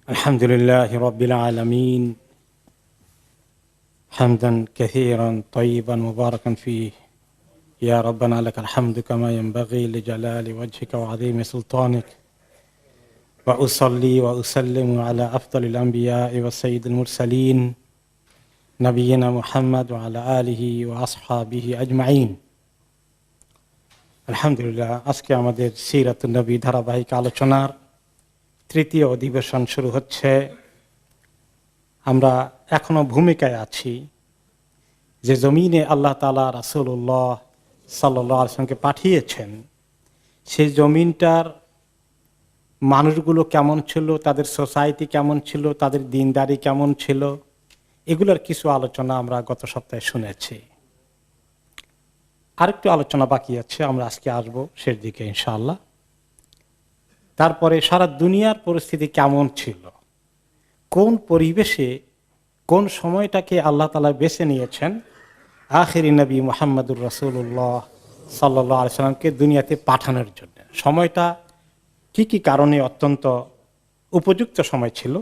الحمد لله رب العالمين حمدا كثيرا طيبا مباركا فيه يا ربنا لك الحمد كما ينبغي لجلال وجهك وعظيم سلطانك وأصلي وأسلم على أفضل الأنبياء والسيد المرسلين نبينا محمد وعلى آله وأصحابه أجمعين আলহামদুলিল্লাহ আজকে আমাদের সিরাতুন নবী ধারাবাহিক আলোচনার তৃতীয় অধিবেশন শুরু হচ্ছে। আমরা এখনো ভূমিকায় আছি যে জমিনে আল্লাহ তাআলা রাসূলুল্লাহ সাল্লাল্লাহু আলাইহি ওয়াসাল্লামকে পাঠিয়েছেন, সেই জমিনটার মানুষগুলো কেমন ছিল, তাদের সোসাইটি কেমন ছিল, তাদের দিনদারি কেমন ছিল, এগুলোর কিছু আলোচনা আমরা গত সপ্তাহে শুনেছি। আরেকটু আলোচনা বাকি আছে, আমরা আজকে আসবো শেষ দিকে ইনশাআল্লাহ। তারপরে সারা দুনিয়ার পরিস্থিতি কেমন ছিল, কোন পরিবেশে কোন সময়টাকে আল্লাহ তাআলা বেছে নিয়েছেন আখিরি নবী মুহাম্মদুর রাসূলুল্লাহ সাল্লাল্লাহু আলাইহি সাল্লামকে দুনিয়াতে পাঠানোর জন্য। সময়টা কি কি কারণে অত্যন্ত উপযুক্ত সময় ছিল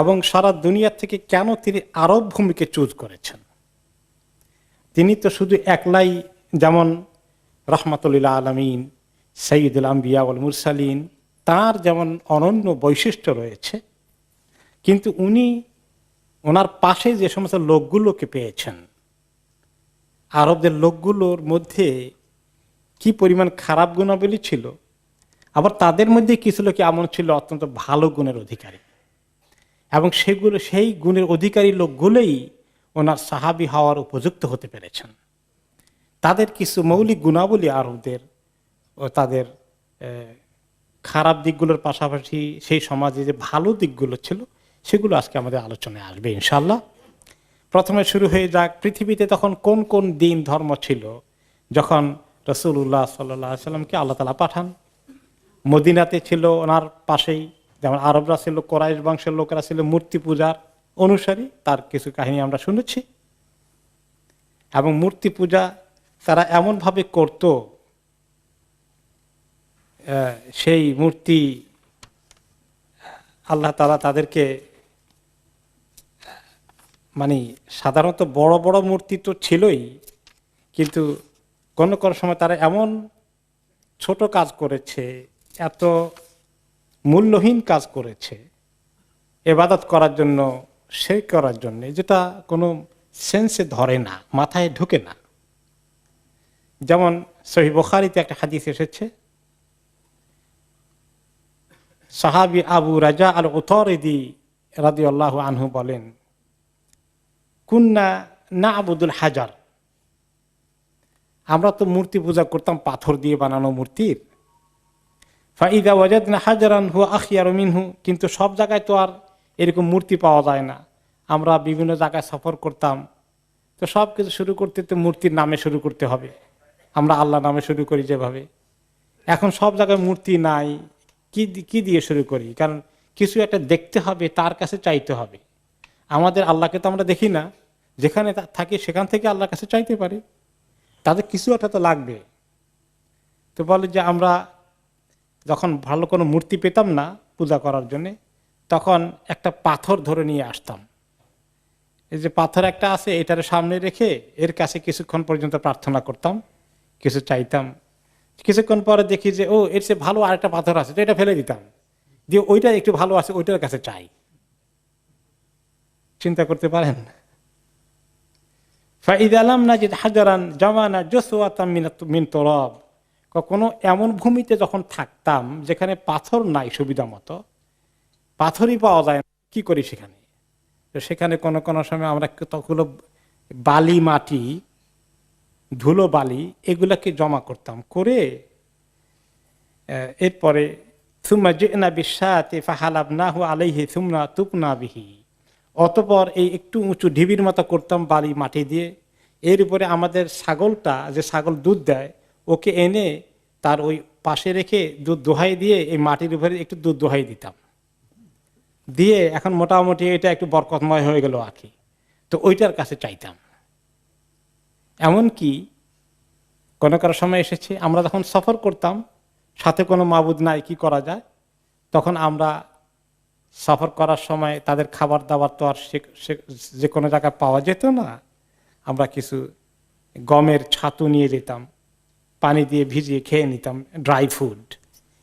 এবং সারা দুনিয়া থেকে কেন তিনি আরব ভূমিকে চুজ করেছেন। তিনি তো শুধু একলাই, যেমন রাহমাতুল লিল আলামিন সাইয়্যিদুল আম্বিয়া ওয়াল মুরসালিন, তার যেমন অনন্য বৈশিষ্ট্য রয়েছে, কিন্তু উনি ওনার পাশে যে সমস্ত লোকগুলোকে পেয়েছেন, আরবদের লোকগুলোর মধ্যে কি পরিমাণ খারাপ গুণাবলী ছিল, আবার তাদের মধ্যে কিছু লোক এমন ছিল অত্যন্ত ভালো গুণের অধিকারী, এবং সেই গুণের অধিকারী লোকগুলোই ওনার সাহাবী হওয়ার উপযুক্ত হতে পেরেছেন। তাদের কিছু মৌলিক গুণাবলী আরবদের ও তাদের খারাপ দিকগুলোর পাশাপাশি সেই সমাজে যে ভালো দিকগুলো ছিল, সেগুলো আজকে আমাদের আলোচনায় আসবে ইনশাআল্লাহ। প্রথমে শুরু হয়ে যাক, পৃথিবীতে তখন কোন কোন দিন ধর্ম ছিল যখন রাসূলুল্লাহ সাল্লাল্লাহু আলাইহি সাল্লামকে আল্লাহ তাআলা পাঠান। মদিনাতে ছিল ওনার পাশেই, যেমন আরবরা ছিল, কোরাইশ বংশের লোকেরা ছিল মূর্তি পূজার অনুসারী, তার কিছু কাহিনী আমরা শুনেছি। এবং মূর্তি পূজা তারা এমনভাবে করত, সেই মূর্তি আল্লাহ তাআলা তাদেরকে, মানে সাধারণত বড় বড় মূর্তি তো ছিলই, কিন্তু কোনো কোনো সময় তারা এমন ছোট কাজ করেছে, এত মূল্যহীন কাজ করেছে ইবাদত করার জন্য, শিরক করার জন্য, যেটা কোনো সেন্সে ধরে না, মাথায় ঢুকে না। যেমন সহিহ বুখারীতে একটা হাদিস এসেছে, সাহাবী আবু রাজা আল উতারিদি রাদিয়াল্লাহু আনহু বলেন, কুন্না না'বুদুল হাজার, আমরা তো মূর্তি পূজা করতাম পাথর দিয়ে বানানো মূর্তির। ফাইদা ওয়াজাদনা হাজারান হুয়া আখিয়ারু মিনহু, কিন্তু সব জায়গায় তো আর এরকম মূর্তি পাওয়া যায় না। আমরা বিভিন্ন জায়গায় সফর করতাম, তো সব কিছু শুরু করতে তো মূর্তির নামে শুরু করতে হবে। আমরা আল্লাহ নামে শুরু করি যেভাবে, এখন সব জায়গায় মূর্তি নাই, কি দিয়ে শুরু করি? কারণ কিছু একটা দেখতে হবে, তার কাছে চাইতে হবে। আমাদের আল্লাহকে তো আমরা দেখি না, যেখানে থাকি সেখান থেকে আল্লাহর কাছে চাইতে পারি, তাদের কিছু একটা তো লাগবে। তো বলে যে আমরা যখন ভালো কোনো মূর্তি পেতাম না পূজা করার জন্য, তখন একটা পাথর ধরে নিয়ে আসতাম। এই যে পাথর একটা আছে, এটার সামনে রেখে এর কাছে কিছুক্ষণ পর্যন্ত প্রার্থনা করতাম, কিছু চাইতাম। কিছুক্ষণ পরে দেখি যে ও, এর চেয়ে ভালো আরেকটা পাথর আছে, তো এটা ফেলে দিতাম, দিয়ে ওইটা একটু ভালো আছে, ওইটার কাছে চাই। চিন্তা করতে পারেন? ফাইদা লাম নাজিদ হাজারান জামানা জসওয়াতাম মিন তুরাব, কোনো এমন ভূমিতে যখন থাকতাম যেখানে পাথর নাই, সুবিধা মতো পাথরই পাওয়া যায় না, কি করি সেখানে? তো সেখানে কোনো কোনো সময় আমরা ততগুলো বালি, মাটি, ধুলো বালি, এগুলাকে জমা করতাম, করে এরপরে সুম্মা জি'না বিশাতি ফাহালাবনাহু আলাইহি সুম্মা তুবনা বিহি, অতঃপর এই একটু উঁচু ঢিবির মতো করতাম বালি মাটি দিয়ে, এর উপরে আমাদের ছাগলটা, যে ছাগল দুধ দেয়, ওকে এনে তার ওই পাশে রেখে দুধ দোহাই দিয়ে এই মাটির উপরে একটু দুধ দোহাই দিতাম, দিয়ে এখন মোটামুটি এটা একটু বরকতময় হয়ে গেল আর কি। তো ওইটার কাছে চাইতাম। এমনকি কোনো কারো সময় এসেছে, আমরা যখন সফর করতাম, সাথে কোনো মাবুদ নাই, কি করা যায়, তখন আমরা সফর করার সময় তাদের খাবার দাবার তো আর যে কোনো জায়গায় পাওয়া যেত না। আমরা কিছু গমের ছাতু নিয়ে যেতাম, পানি দিয়ে ভিজিয়ে খেয়ে নিতাম, ড্রাই ফুড।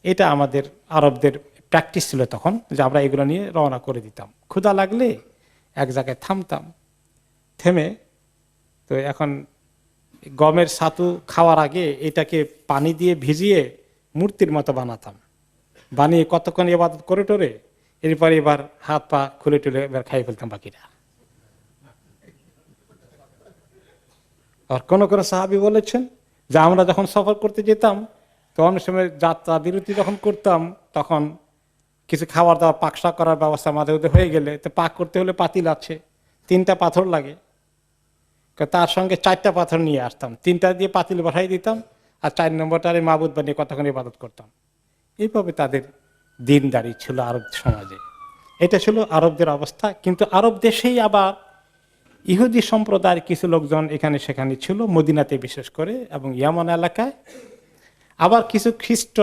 এটা আমাদের আরবদের প্র্যাকটিস ছিল তখন, যে আমরা এগুলো নিয়ে রওনা করে দিতাম। ক্ষুধা লাগলে এক জায়গায় থামতাম, থেমে তো এখন গমের ছাতু খাওয়ার আগে এটাকে পানি দিয়ে ভিজিয়ে মূর্তির মতো বানাতাম, বানিয়ে কতক্ষণ ইবাদত করে টোরে এরপর এবার হাত পা খুলে টুলে এবার খাই ফেলতাম বাকিরা। আর কোন কোন সাহাবী বলেছেন যে আমরা যখন সফর করতে যেতাম তো অনেক সময় যাত্রা বিরতি যখন করতাম তখন কিছু খাবার দাবার পাকশাক করার ব্যবস্থা মাঝে মধ্যে হয়ে গেলে তো পাক করতে হলে পাতিল আছে, 3টা পাথর লাগে, তার সঙ্গে 4টা পাথর নিয়ে আসতাম, 3টা দিয়ে পাতিল বসাই দিতাম আর 4 নম্বরটারে মাবুদ বানিয়ে কতক্ষণ ইবাদত করতাম। এইভাবে তাদের দিনদারি ছিল আরব সমাজে। এটা ছিল আরবদের অবস্থা। কিন্তু আরব দেশেই আবার ইহুদি সম্প্রদায়ের কিছু লোকজন এখানে সেখানে ছিল, মদিনাতে বিশেষ করে এবং ইয়ামান এলাকায়। আবার কিছু খ্রিস্ট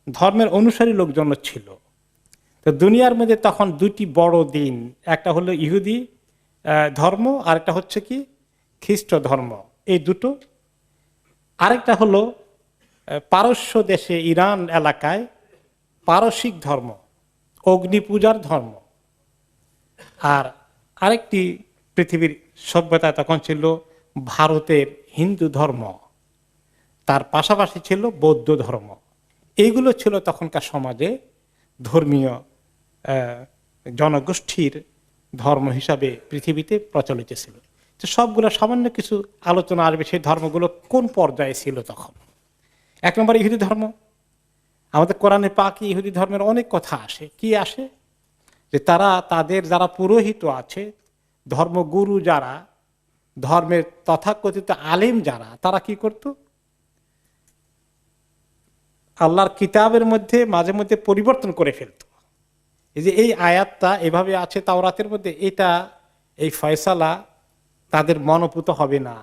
ধর্মের অনুসারী লোকজনও ছিল। তো দুনিয়ার মধ্যে তখন 2টি বড় দিন, একটা হলো ইহুদি ধর্ম আর একটা হচ্ছে কি খ্রিস্ট ধর্ম, এই দুটো। আরেকটা হলো পারস্য দেশে ইরান এলাকায় পারসিক ধর্ম, অগ্নি পূজার ধর্ম। আর আরেকটি পৃথিবীর সভ্যতা তখন ছিল ভারতের হিন্দু ধর্ম, তার পাশাপাশি ছিল বৌদ্ধ ধর্ম। এইগুলো ছিল তখনকার সমাজে ধর্মীয় জনগোষ্ঠীর ধর্ম হিসাবে পৃথিবীতে প্রচলিত ছিল। তো সবগুলো সামান্য কিছু আলোচনা আসবে সেই ধর্মগুলো কোন পর্যায়ে ছিল তখন। 1 নম্বর ইহুদি ধর্ম। আমাদের কোরআনে পাকে ইহুদি ধর্মের অনেক কথা আসে। কি আসে? যে তারা তাদের যারা পুরোহিত আছে, ধর্মগুরু যারা, ধর্মের তথাকথিত আলেম যারা, তারা কি করত? আল্লাহর কিতাবের মধ্যে মাঝে মধ্যে পরিবর্তন করে ফেলত। এই যে এই আয়াতটা এভাবে আছে তাওরাতের মধ্যে, এটা এই ফয়সালা তাদের মনোপুত হবে না,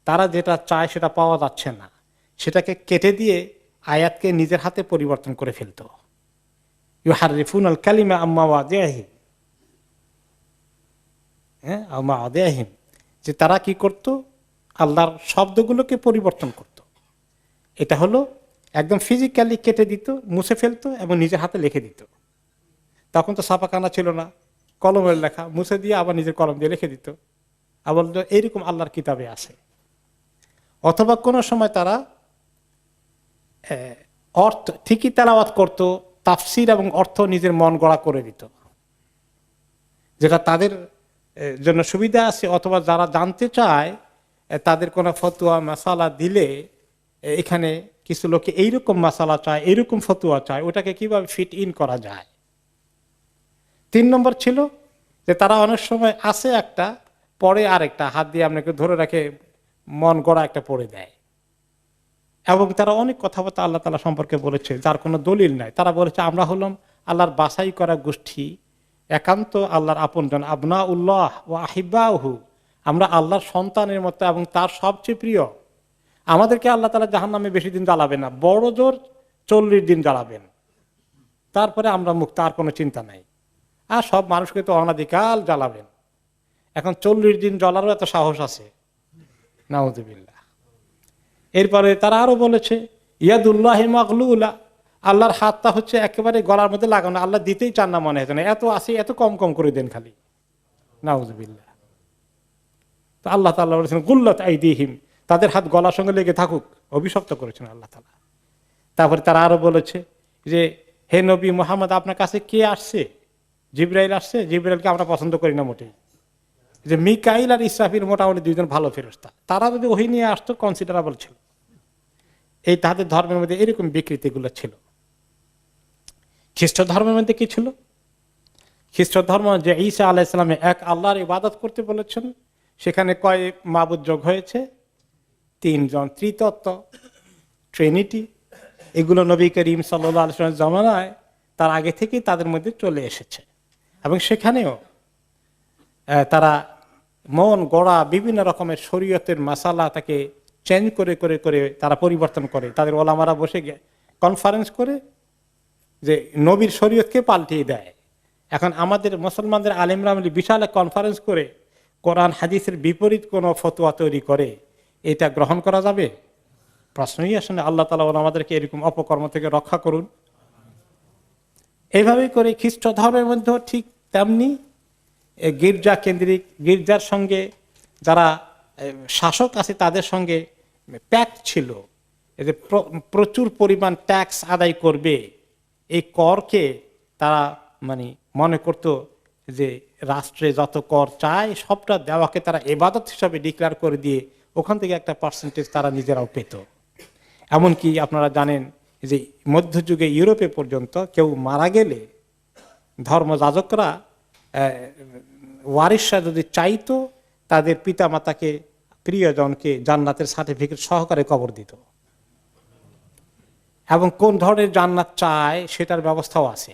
তারা যেটা চায় সেটা পাওয়া যাচ্ছে না, সেটাকে কেটে দিয়ে আয়াতকে নিজের হাতে পরিবর্তন করে ফেলত। ইউহাররিফুনাল কালিমা আম্মা ওয়াদিহি, আম্মা ওয়াদিহিম, যে তারা কি করত? আল্লাহর শব্দগুলোকে পরিবর্তন করত। এটা হলো একদম ফিজিক্যালি কেটে দিত, মুছে ফেলতো এবং নিজের হাতে লিখে দিত। তখন তো ছাপাখানা ছিল না, কলমের লেখা মুছে দিয়ে আবার নিজের কলম দিয়ে লিখে দিত, আবার এইরকম আল্লাহর কিতাবে আছে। অথবা কোনো সময় তারা অর্থ ঠিকই তেলাওয়াত করত, তাফসির এবং অর্থ নিজের মন গড়া করে দিত, যেটা তাদের জন্য সুবিধা আছে। অথবা যারা জানতে চায় তাদের কোনো ফতুয়া মাসালা দিলে এখানে কিছু লোকে এইরকম মাসালা চায়, এইরকম ফতুয়া চায়, ওটাকে কিভাবে ফিট ইন করা যায়। 3 নম্বর ছিল যে তারা অনেক সময় আসে একটা, পরে আরেকটা, হাত দিয়ে আপনাকে ধরে রাখে মন গড়া একটা পড়ে দেয়। এবং তারা অনেক কথাবার্তা আল্লাহ তাআলা সম্পর্কে বলেছে যার কোনো দলিল নাই। তারা বলেছে আমরা হলাম আল্লাহর বাছাই করা গোষ্ঠী, একান্ত আল্লাহর আপনজন, আবনা উল্লাহ ও আহিব্বাহু, আমরা আল্লাহর সন্তানের মতো এবং তার সবচেয়ে প্রিয়। আমাদেরকে আল্লাহ তাআলা জাহান্নামে বেশি দিন জ্বালাবেন না, বড় জোর 40 দিন জ্বালাবেন, তারপরে আমরা মুক্ত, আর কোনো চিন্তা নাই। আর সব মানুষকে তো অনাদিকাল জ্বালাবেন, এখন 40 দিন জ্বলারও এত সাহস আছে? নাউযুবিল্লাহ। এরপরে তারা আরো বলেছে ইয়াদুল্লাহি মাগলুলা, আল্লাহর হাতটা হচ্ছে একেবারে গলার মধ্যে লাগানো, আল্লাহ দিতেই চান না মনে হচ্ছে না, এত আসে এত কম কম করে দেন খালি। নাউযুবিল্লাহ। তো আল্লাহ তাআলা বলেছেন গুল্লাত আইদিহিম, তাদের হাত গলার সঙ্গে লেগে থাকুক, অভিশপ্ত করেছেন আল্লাহ তাআলা। তারপরে তারা আরো বলেছে যে হে নবী মুহাম্মদ, আপনার কাছে কে আসছে? জিবরাইল আসছে, জিবরাইলকে আমরা পছন্দ করি না মোটেই। যে মিকাইল আর ইসরাফিল মোটামুটি 2জন ভালো ফেরেশতা, তারা যদি ওহী নিয়ে আসতো কনসিডারেবল ছিল। এই তাদের ধর্মের মধ্যে এরকম বিকৃতিগুলো ছিল। খ্রিস্ট ধর্মের মধ্যে কি ছিল? খ্রিস্ট ধর্ম যে ঈসা আলাইহিস সালামে এক আল্লাহর ইবাদত করতে বলেছেন, সেখানে কয় মাবুদ যোগ হয়েছে? 3 জন, ত্রিতত্ত্ব, ট্রিনিটি। এগুলো নবী করিম সাল্লাল্লাহু আলাইহি ওয়াসাল্লামের জামানায় তার আগে থেকেই তাদের মধ্যে চলে এসেছে। এবং সেখানেও তারা মন গড়া বিভিন্ন রকমের শরীয়তের মাসালা তাকে চেঞ্জ করে করে করে তারা পরিবর্তন করে। তাদের ওলামারা বসে কনফারেন্স করে যে নবীর শরীয়তকে পাল্টিয়ে দেয় এখন আমাদের মুসলমানদের আলেমরা মিলে বিশাল এক কনফারেন্স করে কোরআন হাদিসের বিপরীত কোনো ফতোয়া তৈরি করে এটা গ্রহণ করা যাবে? প্রশ্নই আসে না। আল্লাহ তাআলা আমাদেরকে এরকম অপকর্ম থেকে রক্ষা করুন। এইভাবেই করে খ্রিস্ট ধর্মের মধ্যেও ঠিক তেমনি গির্জা কেন্দ্রিক, গির্জার সঙ্গে যারা শাসক আছে তাদের সঙ্গে প্যাক্ট ছিল, যে প্রচুর পরিমাণ ট্যাক্স আদায় করবে। এই করকে তারা মানে মনে করত যে রাষ্ট্রে যত কর চায় সবটা দেওয়াকে তারা ইবাদত হিসাবে ডিক্লেয়ার করে দিয়ে ওখান থেকে একটা পার্সেন্টেজ তারা নিজেরাও পেত। এমনকি আপনারা জানেন যে মধ্যযুগে ইউরোপে পর্যন্ত কেউ মারা গেলে ধর্মযাজকরা ওয়ারিশরা যদি চাইতো তাদের পিতামাতাকে, প্রিয়জনকে জান্নাতের সার্টিফিকেট সহকারে কবর দিত, এবং কোন ধরনের জান্নাত চায় সেটার ব্যবস্থাও আছে।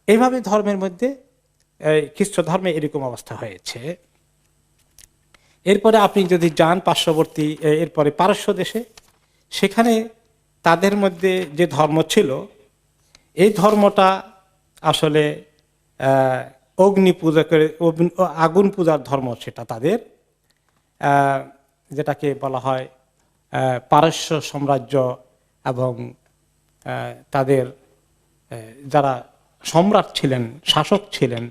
এইভাবে ধর্মের মধ্যে খ্রিস্ট ধর্মে এরকম অবস্থা হয়েছে। এরপরে আপনি যদি যান পার্শ্ববর্তী, এরপরে পারস্য দেশে, সেখানে তাদের মধ্যে যে ধর্ম ছিল এই ধর্মটা আসলে অগ্নি পূজা করে, আগুন পূজার ধর্ম সেটা তাদের, যেটাকে বলা হয় পারস্য সাম্রাজ্য এবং তাদের যারা সম্রাট ছিলেন, শাসক ছিলেন,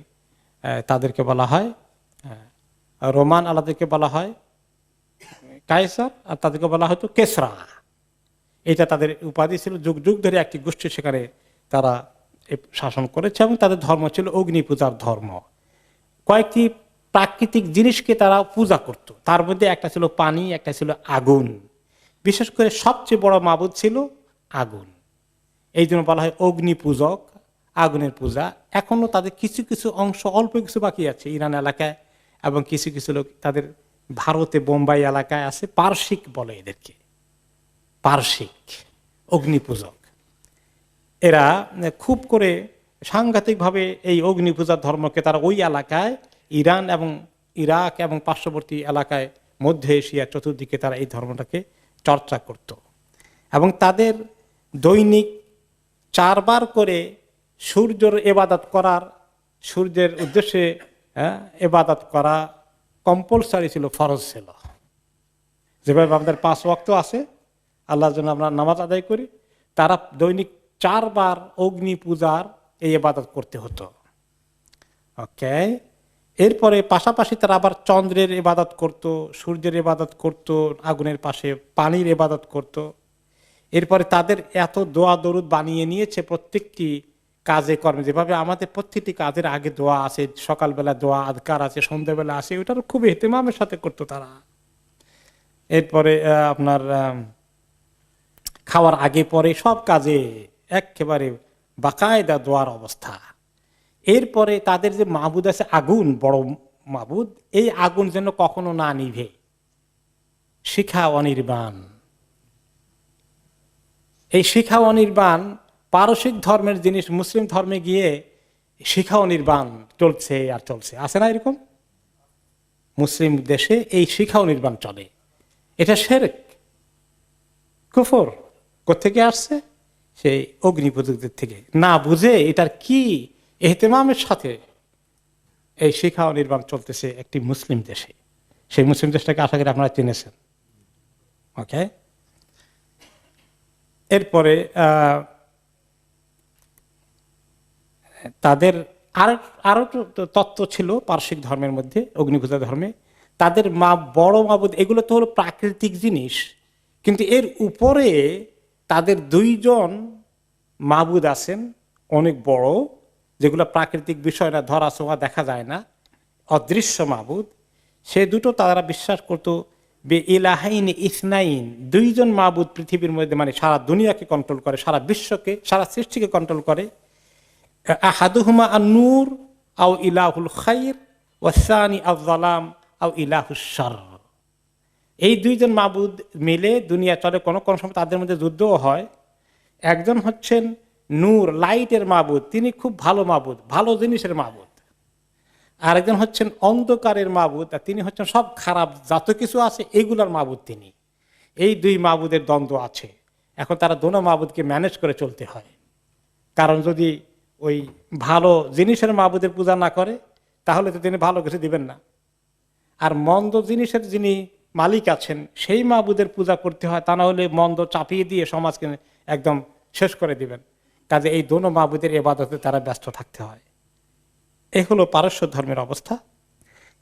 তাদেরকে বলা হয় রোমান, আলাদাকে বলা হয় কায়সার, আর তাদেরকে বলা হয়তো কেসরা। এটা তাদের উপাধি ছিল। যুগ যুগ ধরে একটি গোষ্ঠী সেখানে তারা শাসন করেছে এবং তাদের ধর্ম ছিল অগ্নি পূজার ধর্ম। কয়েকটি প্রাকৃতিক জিনিসকে তারা পূজা করত, তার মধ্যে একটা ছিল পানি, একটা ছিল আগুন। বিশেষ করে সবচেয়ে বড় মাবুদ ছিল আগুন, এই জন্য বলা হয় অগ্নি পূজক, আগুনের পূজা। এখনো তাদের কিছু কিছু অংশ, অল্প কিছু বাকি আছে ইরান এলাকায়, এবং কিছু কিছু লোক তাদের ভারতে বোম্বাই এলাকায় আছে, পারসিক বলে এদেরকে, পারসিক অগ্নি পূজক। এরা খুব করে সাংঘাতিকভাবে এই অগ্নি পূজার ধর্মকে তারা ওই এলাকায়, ইরান এবং ইরাক এবং পার্শ্ববর্তী এলাকায়, মধ্য এশিয়া চতুর্দিকে তারা এই ধর্মটাকে চর্চা করত। এবং তাদের দৈনিক 4 বার করে সূর্যের ইবাদত করার, সূর্যের উদ্দেশ্যে ইবাদত করা কম্পালসারি ছিল, ফরজ ছিল। যেভাবে আমাদের 5 ওয়াক্ত আছে, আল্লাহর জন্য আমরা নামাজ আদায় করি, তারা দৈনিক 4 বার অগ্নি পূজার এই ইবাদত করতে হতো। ওকে, এরপরে পাশাপাশি তারা আবার চন্দ্রের ইবাদত করত, সূর্যের ইবাদত করত, আগুনের পাশে পানির ইবাদত করত। এরপরে তাদের এত দোয়া দরুদ বানিয়ে নিয়েছে প্রত্যেকটি কাজে কর্মে, যেভাবে আমাদের প্রত্যেকটি কাজের আগে দোয়া আছে, সকালবেলা দোয়া আদকার আছে, সন্ধ্যাবেলা আছে, ওটার খুব ইহতিমামের সাথে করতো তারা। এরপরে আপনার খাওয়ার আগে পরে সব কাজে একেবারে বাকায়দা দোয়ার অবস্থা। এরপরে তাদের যে মাবুদ আছে আগুন, বড় মাবুদ, এই আগুন যেন কখনো না নিভে, শিখা অনির্বাণ। এই শিখা অনির্বাণ পারসিক ধর্মের জিনিস মুসলিম ধর্মে গিয়ে শিখা অনির্বাণ চলছে আর চলছে, আছে না এরকম? মুসলিম দেশে এই শিখা অনির্বাণ চলে। এটা শিরক, কুফর। কোত্থেকে আসছে? সেই অগ্নিপূজকদের থেকে। না বুঝে এটার কি ইহতিমামের সাথে এই শিখা অনির্বাণ চলতেছে একটি মুসলিম দেশে। সেই মুসলিম দেশটাকে আশা করি আপনারা চিনেছেন। ওকে, এরপরে তাদের আরো তত্ত্ব ছিল পারসিক ধর্মের মধ্যে, অগ্নিপূজা ধর্মে। তাদের বড় মাবুদ, এগুলো তো হলো প্রাকৃতিক জিনিস, কিন্তু এর উপরে তাদের 2 জন মাবুদ আছেন অনেক বড়, যেগুলো প্রাকৃতিক বিষয় না, ধরা ছোঁয়া দেখা যায় না, অদৃশ্য মাবুদ। সে দুটো তারা বিশ্বাস করতো বে ইলাহাইন ইসনাইন, 2 জন মাবুদ পৃথিবীর মধ্যে, মানে সারা দুনিয়াকে কন্ট্রোল করে, সারা বিশ্বকে, সারা সৃষ্টিকে কন্ট্রোল করে। আহাদুহুমা আন-নূর আও ইলাহুল খাইর ওয়াসানি আয-যালাম আও ইলাহুশ শার। এই 2 জন মাবুদ মিলে দুনিয়া চলে। কোন কোন সময় তাদের মধ্যে যুদ্ধও হয়। একজন হচ্ছেন নূর, লাইটের মাবুদ, তিনি খুব ভালো মাবুদ, ভালো জিনিসের মাবুদ। আরেকজন হচ্ছেন অন্ধকারের মাবুদ, আর তিনি হচ্ছেন সব খারাপ যত কিছু আছে এগুলার মাবুদ তিনি। এই 2 মাবুদের দ্বন্দ্ব আছে। এখন তারা দোনো মাবুদকে ম্যানেজ করে চলতে হয়, কারণ যদি ওই ভালো জিনিসের মাবুদের পূজা না করে তাহলে তো তিনি ভালো কিছু দিবেন না। আর মন্দ জিনিসের যিনি মালিক আছেন সেই মাবুদের পূজা করতে হয়, তা না হলে মন্দ চাপিয়ে দিয়ে সমাজকে একদম শেষ করে দিবেন। কাজে এই দোনো মাবুদের ইবাদতে তারা ব্যস্ত থাকতে হয়। এই হলো পারস্য ধর্মের অবস্থা।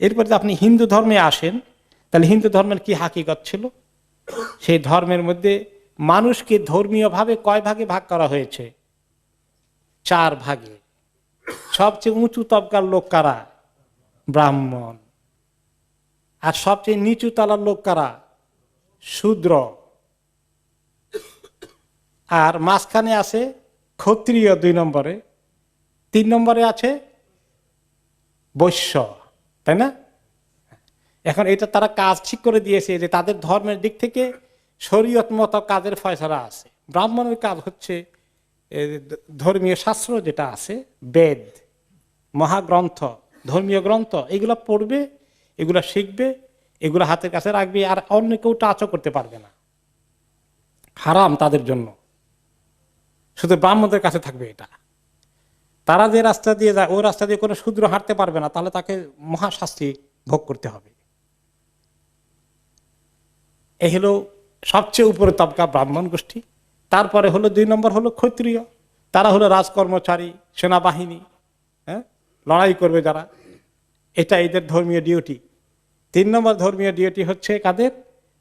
এরপরে যদি আপনি হিন্দু ধর্মে আসেন, তাহলে হিন্দু ধর্মের কি হাকিকত ছিল? সেই ধর্মের মধ্যে মানুষকে ধর্মীয়ভাবে কয় ভাগে ভাগ করা হয়েছে? 4 ভাগে। সবচেয়ে উঁচু তবকার লোক কারা? ব্রাহ্মণ। আর সবচেয়ে নিচু তলার লোক কারা? শূদ্র। আর মাঝখানে আছে ক্ষত্রিয় 2 নম্বরে, 3 নম্বরে আছে বৈশ্য, তাই না? এখন এটা তারা কাজ ঠিক করে দিয়েছে যে তাদের ধর্মের দিক থেকে শরীয়ত মত কাজের ফয়সালা আছে। ব্রাহ্মণের কাজ হচ্ছে ধর্মীয় শাস্ত্র যেটা আছে, বেদ, মহাগ্রন্থ, ধর্মীয় গ্রন্থ, এগুলো পড়বে, এগুলা শিখবে, এগুলো হাতের কাছে রাখবে, আর অন্য কেউ টাচও করতে পারবে না, হারাম তাদের জন্য, শুধু ব্রাহ্মণদের কাছে থাকবে এটা। তারা যে রাস্তা দিয়ে যায় ওই রাস্তা দিয়ে কোনো শূদ্র হাঁটতে পারবে না, তাহলে তাকে মহাশাস্তি ভোগ করতে হবে। এই হলো সবচেয়ে উপরে তবকা ব্রাহ্মণ গোষ্ঠী। তারপরে হলো 2 নম্বর হলো ক্ষত্রিয়, তারা হলো রাজকর্মচারী, সেনাবাহিনী, হ্যাঁ, লড়াই করবে যারা, এটা এদের ধর্মীয় ডিউটি। 3 নম্বর ধর্মীয় ডিউটি হচ্ছে কাদের?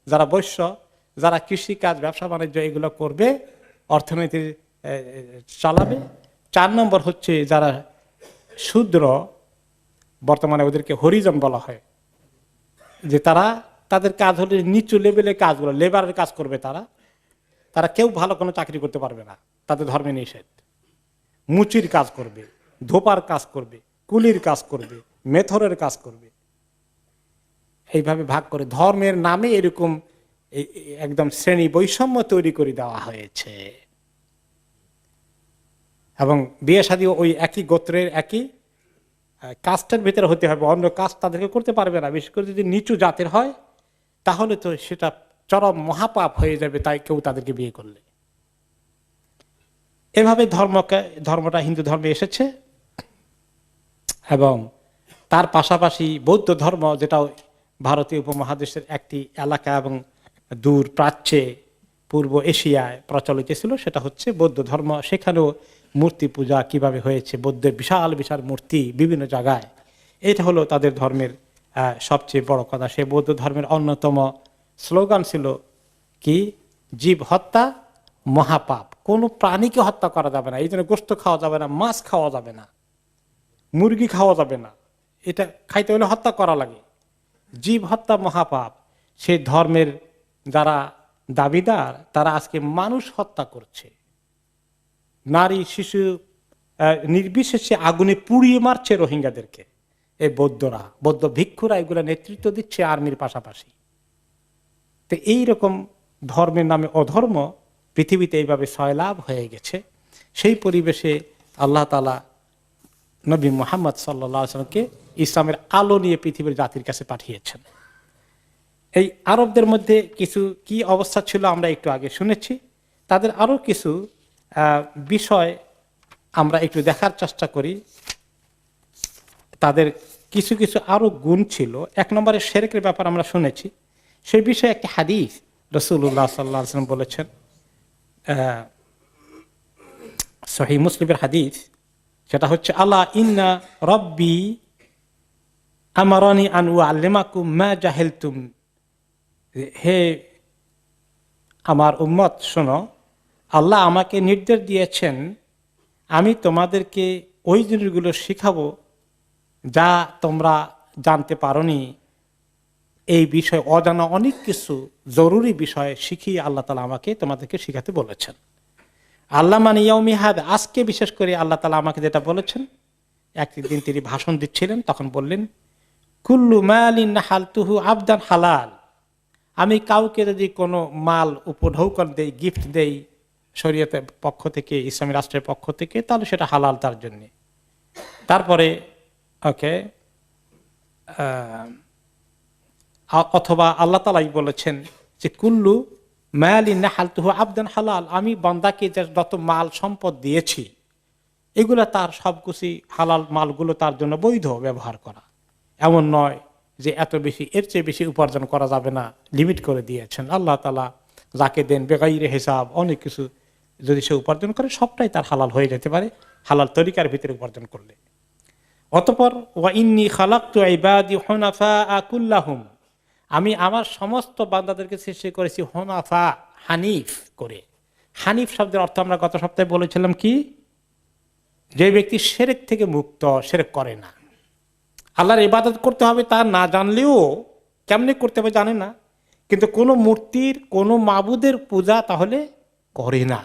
যারা বৈশ্য, যারা কৃষিকাজ, ব্যবসা বাণিজ্য এগুলো করবে, অর্থনীতি চালাবে। 4 নম্বর হচ্ছে যারা শূদ্র, বর্তমানে ওদেরকে হরিজন বলা হয়, যে তারা, তাদের কাজ হলে নিচু লেভেলের কাজগুলো, লেবারের কাজ করবে তারা। তারা কেউ ভালো কোনো চাকরি করতে পারবে না, তাদের ধর্মে নিষেধ। মুচির কাজ করবে, ধোপার কাজ করবে, কুলির কাজ করবে, মেথরের কাজ করবে। এইভাবে ভাগ করে ধর্মের নামে এরকম একদম শ্রেণী বৈষম্য তৈরি করে দেওয়া হয়েছে। এবং বিয়ে শাদী ওই একই গোত্রের একই কাস্টের ভিতরে হতে হবে, অন্য কাস্ট তাদেরকে করতে পারবে না। বিশেষ করে যদি নিচু জাতের হয় তাহলে তো সেটা চরম মহাপাপ হয়ে যাবে, তাই কেউ তাদেরকে বিয়ে করলে। এভাবে ধর্মটা হিন্দু ধর্মে এসেছে। এবং তার পাশাপাশি বৌদ্ধ ধর্ম, যেটা ভারতীয় উপমহাদেশের একটি এলাকা এবং দূর প্রাচ্যে, পূর্ব এশিয়ায় প্রচলিত ছিল, সেটা হচ্ছে বৌদ্ধ ধর্ম। সেখানেও মূর্তি পূজা কিভাবে হয়েছে, বৌদ্ধের বিশাল বিশাল মূর্তি বিভিন্ন জায়গায়, এটা হলো তাদের ধর্মের সবচেয়ে বড় কথা। সে বৌদ্ধ ধর্মের অন্যতম স্লোগান ছিল কি? জীব হত্যা মহাপাপ, কোনো প্রাণীকে হত্যা করা যাবে না, এই জন্য গোশত খাওয়া যাবে না, মাছ খাওয়া যাবে না, মুরগি খাওয়া যাবে না, এটা খাইতে হলে হত্যা করা লাগে। জীব হত্যা মহাপাপ। সে ধর্মের যারা দাবিদার তারা আজকে মানুষ হত্যা করছে, নারী শিশু নির্বিশেষে আগুনে পুড়িয়ে মারছে রোহিঙ্গাদেরকে। এই বৌদ্ধরা, বৌদ্ধ ভিক্ষুরা এগুলো নেতৃত্ব দিচ্ছে আর্মির পাশাপাশি। তো এইরকম ধর্মের নামে অধর্ম পৃথিবীতে এইভাবে সয়লাভ হয়ে গেছে। সেই পরিবেশে আল্লাহ তাআলা নবী মুহাম্মদ সাল্লাল্লাহু আলাইহি ওয়াসাল্লামকে ইসলামের আলো নিয়ে পৃথিবীর জাতির কাছে পাঠিয়েছেন। এই আরবদের মধ্যে কিছু কি অবস্থা ছিল আমরা একটু আগে শুনেছি। তাদের আরো কিছু বিষয় আমরা একটু দেখার চেষ্টা করি। তাদের কিছু কিছু আরো গুণ ছিল। 1 নম্বরে শিরকের ব্যাপার আমরা শুনেছি, সেই বিষয়ে একটি হাদিস রাসূলুল্লাহ সাল্লাল্লাহু আলাইহি ওয়াসাল্লাম বলেছেন, সহিহ মুসলিমের হাদিস, সেটা হচ্ছে আলা ইন্না রব্বি আমারানি আন উআল্লিমাকুম মা জাহিলতুম। হে আমার উম্মত শোনো, আল্লাহ আমাকে নির্দেশ দিয়েছেন আমি তোমাদেরকে ওই জিনিসগুলো শিখাবো যা তোমরা জানতে পারোনি। এই বিষয় অজানা অনেক কিছু জরুরি বিষয় শিখিয়ে আল্লাহ তাআলা আমাকে তোমাদেরকে শিখাতে বলেছেন। আল্লাহ মানে ইয়াউমি হাদা, আজকে বিশেষ করে আল্লাহ তাআলা আমাকে যেটা বলেছেন। একদিন তিনি ভাষণ দিচ্ছিলেন, তখন বললেন কুল্লু মালিন নাহালতুহু আবদান হালাল। আমি কাউকে যদি কোনো মাল উপঢৌকন দেই, গিফট দেই শরীয়তের পক্ষ থেকে, ইসলামী রাষ্ট্রের পক্ষ থেকে, তাহলে সেটা হালাল তার জন্য। তারপরে ওকে, অথবা আল্লাহ তাআলাই বলেছেন যে কুল্লু মালিন নাহালতুহু আবদান হালাল, আমি বান্দাকে যত মাল সম্পদ দিয়েছি এগুলো তার সবকিছু হালাল মালগুলো তার জন্য বৈধ ব্যবহার করা। এমন নয় যে এত বেশি, এর চেয়ে বেশি উপার্জন করা যাবে না, লিমিট করে দিয়েছেন আল্লাহ তাআলা। যাকে দেন বেগাইরে হিসাব, অনেক কিছু যদি সে উপার্জন করে সবটাই তার হালাল হয়ে যেতে পারে হালাল তরিকার ভিতরে উপার্জন করলে। অতঃপর ওয়া ইন্নী খালাকতু ইবাদি হুনাফা কুল্লাহুম, আমি আমার সমস্ত বান্দাদেরকে সৃষ্টি করেছি হুনাফা, হানিফ করে। হানিফ শব্দের অর্থ আমরা গত সপ্তাহে বলেছিলাম কি, যে ব্যক্তি শিরক থেকে মুক্ত, শিরক করে না। আল্লাহর ইবাদত করতে হবে তা না জানলেও, কেমনে করতে হবে জানে না, কিন্তু কোনো মূর্তির কোনো মাবুদের পূজা তাহলে করে না,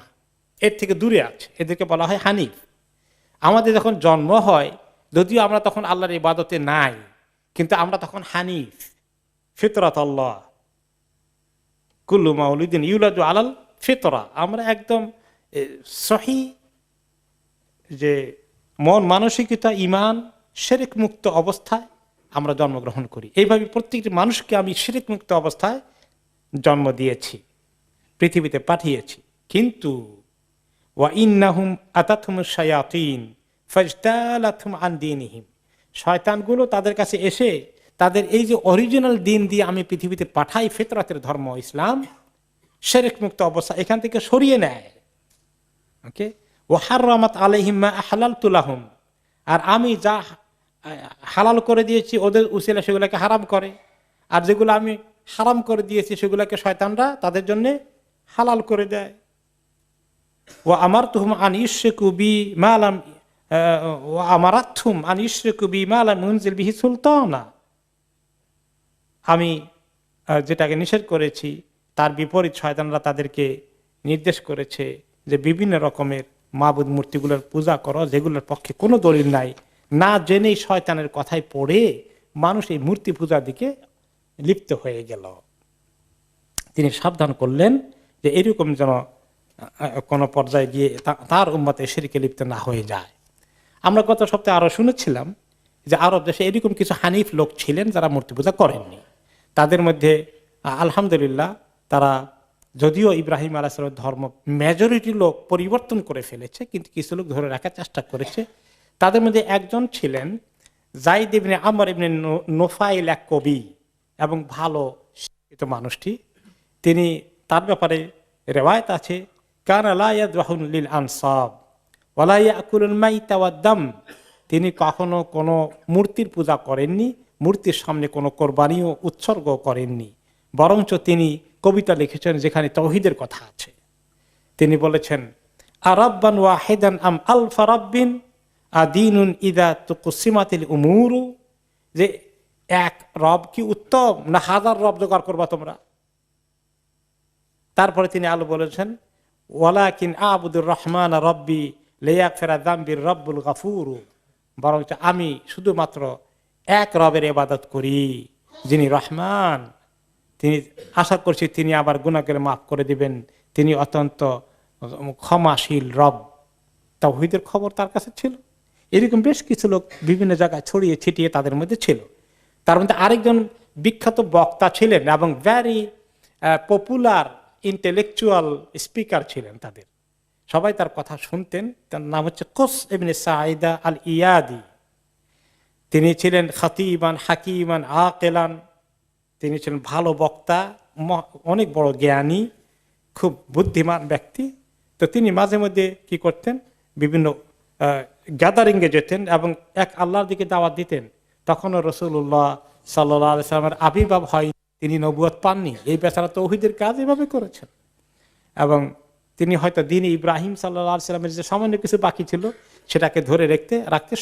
এর থেকে দূরে আছে, এদেরকে বলা হয় হানিফ। আমাদের যখন জন্ম হয়, যদিও আমরা তখন আল্লাহর ইবাদতে নাই, কিন্তু আমরা তখন হানিফ, ফিতরাত আল্লাহ, কুল্লু মাউলুদিন ইউলাদু আলাল ফিতরা, আমরা একদম সহি যে মন মানসিকতা, ইমান, শিরক মুক্ত অবস্থায় আমরা জন্মগ্রহণ করি। এইভাবে প্রত্যেকটি মানুষকে আমি শিরক মুক্ত অবস্থায় জন্ম দিয়েছি, পৃথিবীতে পাঠিয়েছি। কিন্তু ওয়া ইন্নাহুম আতাতহুমুশ শায়াতিন ফাজতালাতহুম আন দীনিহিম, শয়তানগুলো তাদের কাছে এসে তাদের এই যে অরিজিনাল দিন দিয়ে আমি পৃথিবীতে পাঠাই, ফিতরাতের ধর্ম ইসলাম, শিরক মুক্ত অবস্থা, এখান থেকে সরিয়ে নেয়। ওকে, ওয়া হাররামাত আলাইহিম মা আহলালতু লাহুম, আর আমি যা হালাল করে দিয়েছি ওদের উসিলা সেগুলোকে হারাম করে, আর যেগুলো আমি হারাম করে দিয়েছি সেগুলোকে শয়তানরা তাদের জন্য হালাল করে দেয়। ওয়া আমারতুহুম আন ইশরিকু বি মা লাম ওয়া আমারাতহুম আন ইশরিকু বি মা লাম ইউনজিল বিহি সুলতানা, আমি যেটাকে নিষেধ করেছি তার বিপরীত শয়তানরা তাদেরকে নির্দেশ করেছে যে বিভিন্ন রকমের মাবুদ মূর্তিগুলোর পূজা করো, যেগুলোর পক্ষে কোনো দলিল নাই। না জেনেই শয়তানের কথায় পড়ে মানুষ এই মূর্তি পূজার দিকে লিপ্ত হয়ে গেল। তিনি সাবধান করলেন যে এরকম যেন কোনো পর্যায়ে গিয়ে তার উম্মতে শিরকে লিপ্ত না হয়ে যায়। আমরা গত সপ্তাহে আরো শুনেছিলাম যে আরব দেশে এরকম কিছু হানিফ লোক ছিলেন যারা মূর্তি পূজা করেননি। তাদের মধ্যে আলহামদুলিল্লাহ, তারা যদিও ইব্রাহিম আলাইহিস সালামের ধর্ম মেজরিটি লোক পরিবর্তন করে ফেলেছে, কিন্তু কিছু লোক ধরে রাখার চেষ্টা করেছে। তাদের মধ্যে একজন ছিলেন যায়েদ ইবনে আমর ইবনে নুফাইল, এক কবি এবং ভালো শিক্ষিত মানুষটি। তিনি, তার ব্যাপারে রেওয়ায়েত আছে, কানা লা ইয়াযবাহু লিল আনসাব ওয়া লা ইয়াকুলুল মাইতা ওয়াদ দাম, তিনি কখনো কোনো মূর্তির পূজা করেননি, মূর্তির সামনে কোনো কোরবানিও উৎসর্গ করেননি, বরঞ্চ তিনি কবিতা লিখেছেন যেখানে তাওহীদের কথা আছে। তিনি বলেছেন, আরাব্বান ওয়াহিদান আম আলফা রাব্বিন আদিনুন ইদা তুকসিমাতিল উমুরু, যে এক রব কি উত্তম না হাজার রব জোগাড় করবা তোমরা। তারপরে তিনি আলো বলেছেন, ওয়ালাকিন আবুদুর রহমান রব্বি লিয়াগফিরা যামবির রব্বুল গাফুরু, বরং আমি শুধুমাত্র এক রবের ইবাদত করি যিনি রহমান, তিনি আশা করছি তিনি আবার গুনাহকে মাফ করে দিবেন, তিনি অত্যন্ত ক্ষমাশীল রব। তাওহীদের খবর তার কাছে ছিল। এরকম বেশ কিছু লোক বিভিন্ন জায়গায় ছড়িয়ে ছিটিয়ে তাদের মধ্যে ছিল। তার মধ্যে আরেকজন বিখ্যাত বক্তা ছিলেন এবং ভ্যারি পপুলার ইন্টেলেকচুয়াল স্পিকার ছিলেন, তাদের সবাই তার কথা শুনতেন। তার নাম হচ্ছে কুস ইবনে সাঈদা আল ইয়াদি। তিনি ছিলেন খাতিবান হাকিমান আকিলান, তিনি ছিলেন ভালো বক্তা, অনেক বড় জ্ঞানী, খুব বুদ্ধিমান ব্যক্তি। তো তিনি মাঝে মধ্যে কি করতেন, বিভিন্ন গ্যাদারিংয়ে যেতেন এবং এক আল্লাহর দিকে দাওয়াত দিতেন। তখনও রাসূলুল্লাহ সাল্লাল্লাহু আলাইহি ওয়াসাল্লামের আবির্ভাব হয়, তিনি নবুয়ত পাননি। এই বেচারা তাওহীদের কাজ এভাবে করেছেন এবং তিনি হয়তো দ্বীন ইব্রাহিম সাল্লাল্লাহু আলাইহি ওয়াসাল্লামের যে সামান্য কিছু বাকি ছিল সেটাকে ধরে রাখতে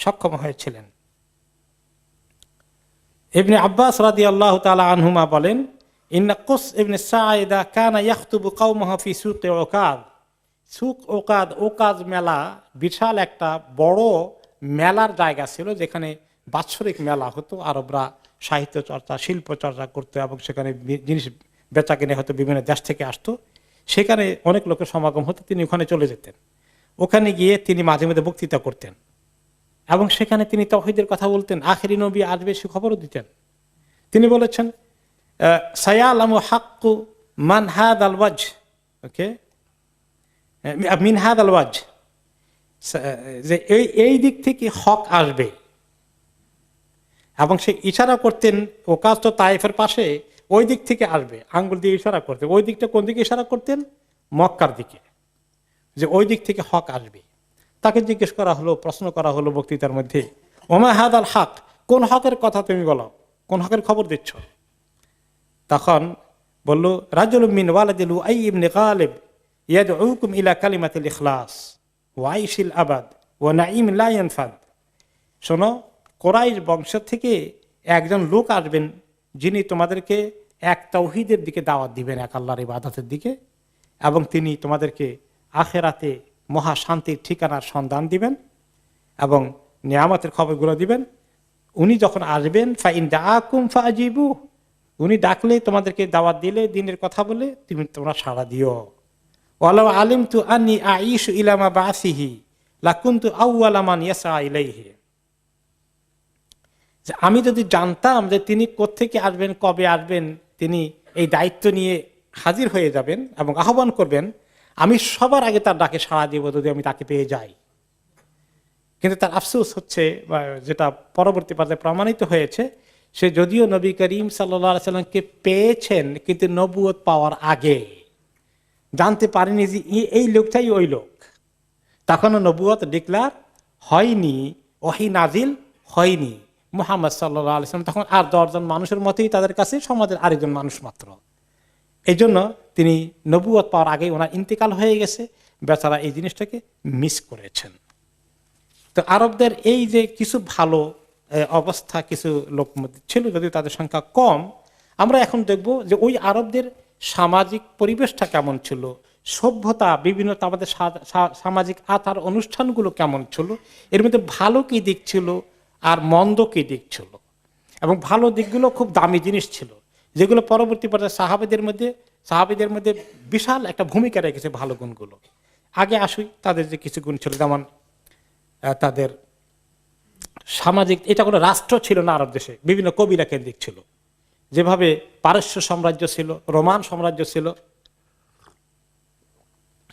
সক্ষম হয়েছিলেন। ইবনে আব্বাস রাদিয়াল্লাহু তাআলা আনহুমা বলেন, ইন্না কুস ইবনে সাঈদা কানা ইয়াখতুবু কওমাহু ফি সুক উকাদ। সুক উকাদ, উকাজ মেলা, বিশাল একটা বড় মেলার জায়গা ছিল যেখানে বাৎসরিক মেলা হতো। আরবরা সাহিত্য চর্চা, শিল্প চর্চা করতো এবং সেখানে জিনিস বেচা কিনে হতো, বিভিন্ন দেশ থেকে আসতো। সেখানে অনেক লোকের সমাগম হতো, তিনি ওখানে চলে যেতেন। ওখানে গিয়ে তিনি মাঝে মধ্যে বক্তৃতা করতেন এবং সেখানে তিনি তাওহীদের কথা বলতেন, আখেরি নবী আসবে সে খবরও দিতেন। তিনি বলেছেন, সায়ালামু হাক্কু মান হাদাল ওয়াজহ, ওকে, মিন হাদাল ওয়াজহ, যে এই দিক থেকে হক আসবে, এবং সে ইশারা করতেন, ওকাজ তো তায়েফের পাশে, ওই দিক থেকে আসবে, আঙ্গুল দিয়ে ইশারা করতেন। ওই দিকটা কোন দিকে ইশারা করতেন? মক্কার দিকে, যে ওই দিক থেকে হক আসবে। তাকে জিজ্ঞেস করা হলো, প্রশ্ন করা হলো বক্তৃতার মধ্যে, ওমা হাদাল হক, কোন হকের কথা তুমি বলো, কোন হকের খবর দিচ্ছ? তখন বলল, রাজুল মিন ওয়ালাদিল উআই ইবনে গালিব ইয়াদউকুম ইলা কালিমাতিল ইখলাস ওয়া আইশিল আবাদ ওয়া নাঈম লা ইয়ানফাদ। শোনো, কোরাইশ বংশ থেকে একজন লোক আসবেন, যিনি তোমাদেরকে এক তাওহীদের দিকে দাওয়াত দিবেন, এক আল্লাহর ইবাদতের দিকে, এবং তিনি তোমাদেরকে আখেরাতে মহা শান্তির ঠিকানার সন্ধান দিবেন এবং নিয়ামতের খবরগুলো দিবেন। উনি যখন আসবেন, ফাইন দাআকুম ফাজিবু, উনি ডাকলে, তোমাদেরকে দাওয়াত দিলে, দিনের কথা বলে তোমরা সাড়া দিও। ওয়ালাউ আলিমতু আন্নী আইশু ইলা মা বাসিহি লাকুনতু আউওয়ালা মান ইয়াসআ ইলাইহি, যে আমি যদি জানতাম যে তিনি কোত্থেকে আসবেন, কবে আসবেন, তিনি এই দায়িত্ব নিয়ে হাজির হয়ে যাবেন এবং আহ্বান করবেন, আমি সবার আগে তার ডাকে সাড়া দিব যদি আমি তাকে পেয়ে যাই। কিন্তু তার আফসোস হচ্ছে, যেটা পরবর্তী পর্যায়ে প্রমাণিত হয়েছে, সে যদিও নবী করিম সাল্লাল্লাহু আলাইহি সাল্লামকে পেয়েছেন, কিন্তু নবুয়ত পাওয়ার আগে জানতে পারেনি যে এই লোকটাই ওই লোক। তখনও নবুয়ত ডিক্লার হয়নি, ওহী নাজিল হয়নি। মুহাম্মদ সাল্লাল্লাহু আলাইহি সাল্লাম তখন আর 10 জন মানুষের মতোই তাদের কাছে সমাজের আরেকজন মানুষ মাত্র। এই জন্য তিনি নবুয়ত পাওয়ার আগেই ওনার ইন্তেকাল হয়ে গেছে। বেচারা এই জিনিসটাকে মিস করেছেন। তো আরবদের এই যে কিছু ভালো অবস্থা কিছু লোক ছিল, যদিও তাদের সংখ্যা কম, আমরা এখন দেখব যে ওই আরবদের সামাজিক পরিবেশটা কেমন ছিল, সভ্যতা, বিভিন্ন আমাদের সামাজিক আচার অনুষ্ঠানগুলো কেমন ছিল, এর মধ্যে ভালো কি দিক ছিল আর মন্দ কি দিক ছিল। এবং ভালো দিকগুলো খুব দামি জিনিস ছিল, যেগুলো পরবর্তী পর্যায়ে সাহাবীদের মধ্যে বিশাল একটা ভূমিকা রেখেছে ভালো গুণগুলো। আগে আসুই তাদের যে কিছু গুণ ছিল, যেমন তাদের সামাজিক, এটা কোনো রাষ্ট্র ছিল না আরব দেশে, বিভিন্ন কবিলা কেন্দ্রিক ছিল। যেভাবে পারস্য সাম্রাজ্য ছিল, রোমান সাম্রাজ্য ছিল,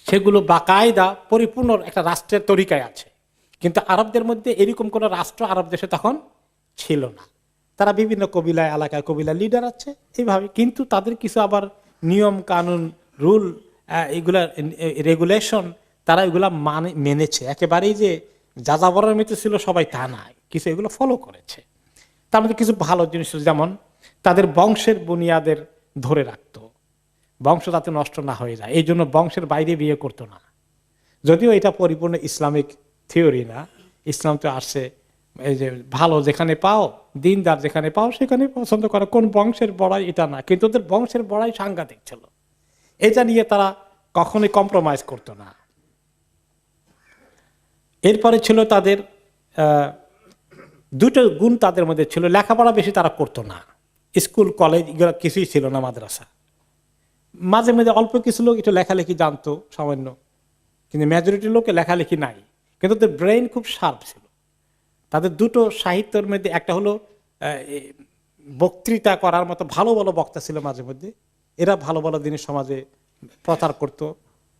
সেগুলো বাকায়দা পরিপূর্ণ একটা রাষ্ট্রের তরিকায় আছে। কিন্তু আরবদের মধ্যে এরকম কোন রাষ্ট্র আরব দেশে তখন ছিল না। তারা বিভিন্ন কবিলায়, এলাকায় কবিলা লিডার আছে এইভাবে, কিন্তু তাদের কিছু আবার নিয়ম কানুন, রুল, এগুলা রেগুলেশন, তারা এগুলা মেনেছে। একেবারেই যে যাযাবরের মতো ছিল সবাই তা নাই, কিছু এগুলো ফলো করেছে। তার মধ্যে কিছু ভালো জিনিস, যেমন তাদের বংশের বুনিয়াদের ধরে রাখতো, বংশ যাতে নষ্ট না হয়ে যায়, এই জন্য বংশের বাইরে বিয়ে করতো না। যদিও এটা পরিপূর্ণ ইসলামিক থিওরি না, ইসলাম তো আসছে এই যে ভালো যেখানে পাও, দিনদার যেখানে পাও সেখানে পছন্দ করা, কোন বংশের বড়াই এটা না, কিন্তু ওদের বংশের বড়াই সাংঘাতিক ছিল। এটা নিয়ে তারা কখনোই কম্প্রোমাইজ করতো না। এরপরে ছিল তাদের দুটো গুণ তাদের মধ্যে ছিল, লেখাপড়া বেশি তারা করতো না, স্কুল কলেজ এগুলো কিছুই ছিল না, মাদ্রাসা। মাঝে মাঝে অল্প কিছু লোক একটু লেখালেখি জানতো সামান্য, কিন্তু মেজরিটি লোকে লেখালেখি নাই, কিন্তু তাদের ব্রেইন খুব শার্প ছিল। তাদের দুটো সাহিত্যের মধ্যে একটা হলো বক্তৃতা করার মতো ভালো ভালো বক্তা ছিল মাঝে মধ্যে, এরা ভালো ভালো জিনিস সমাজে প্রচার করত।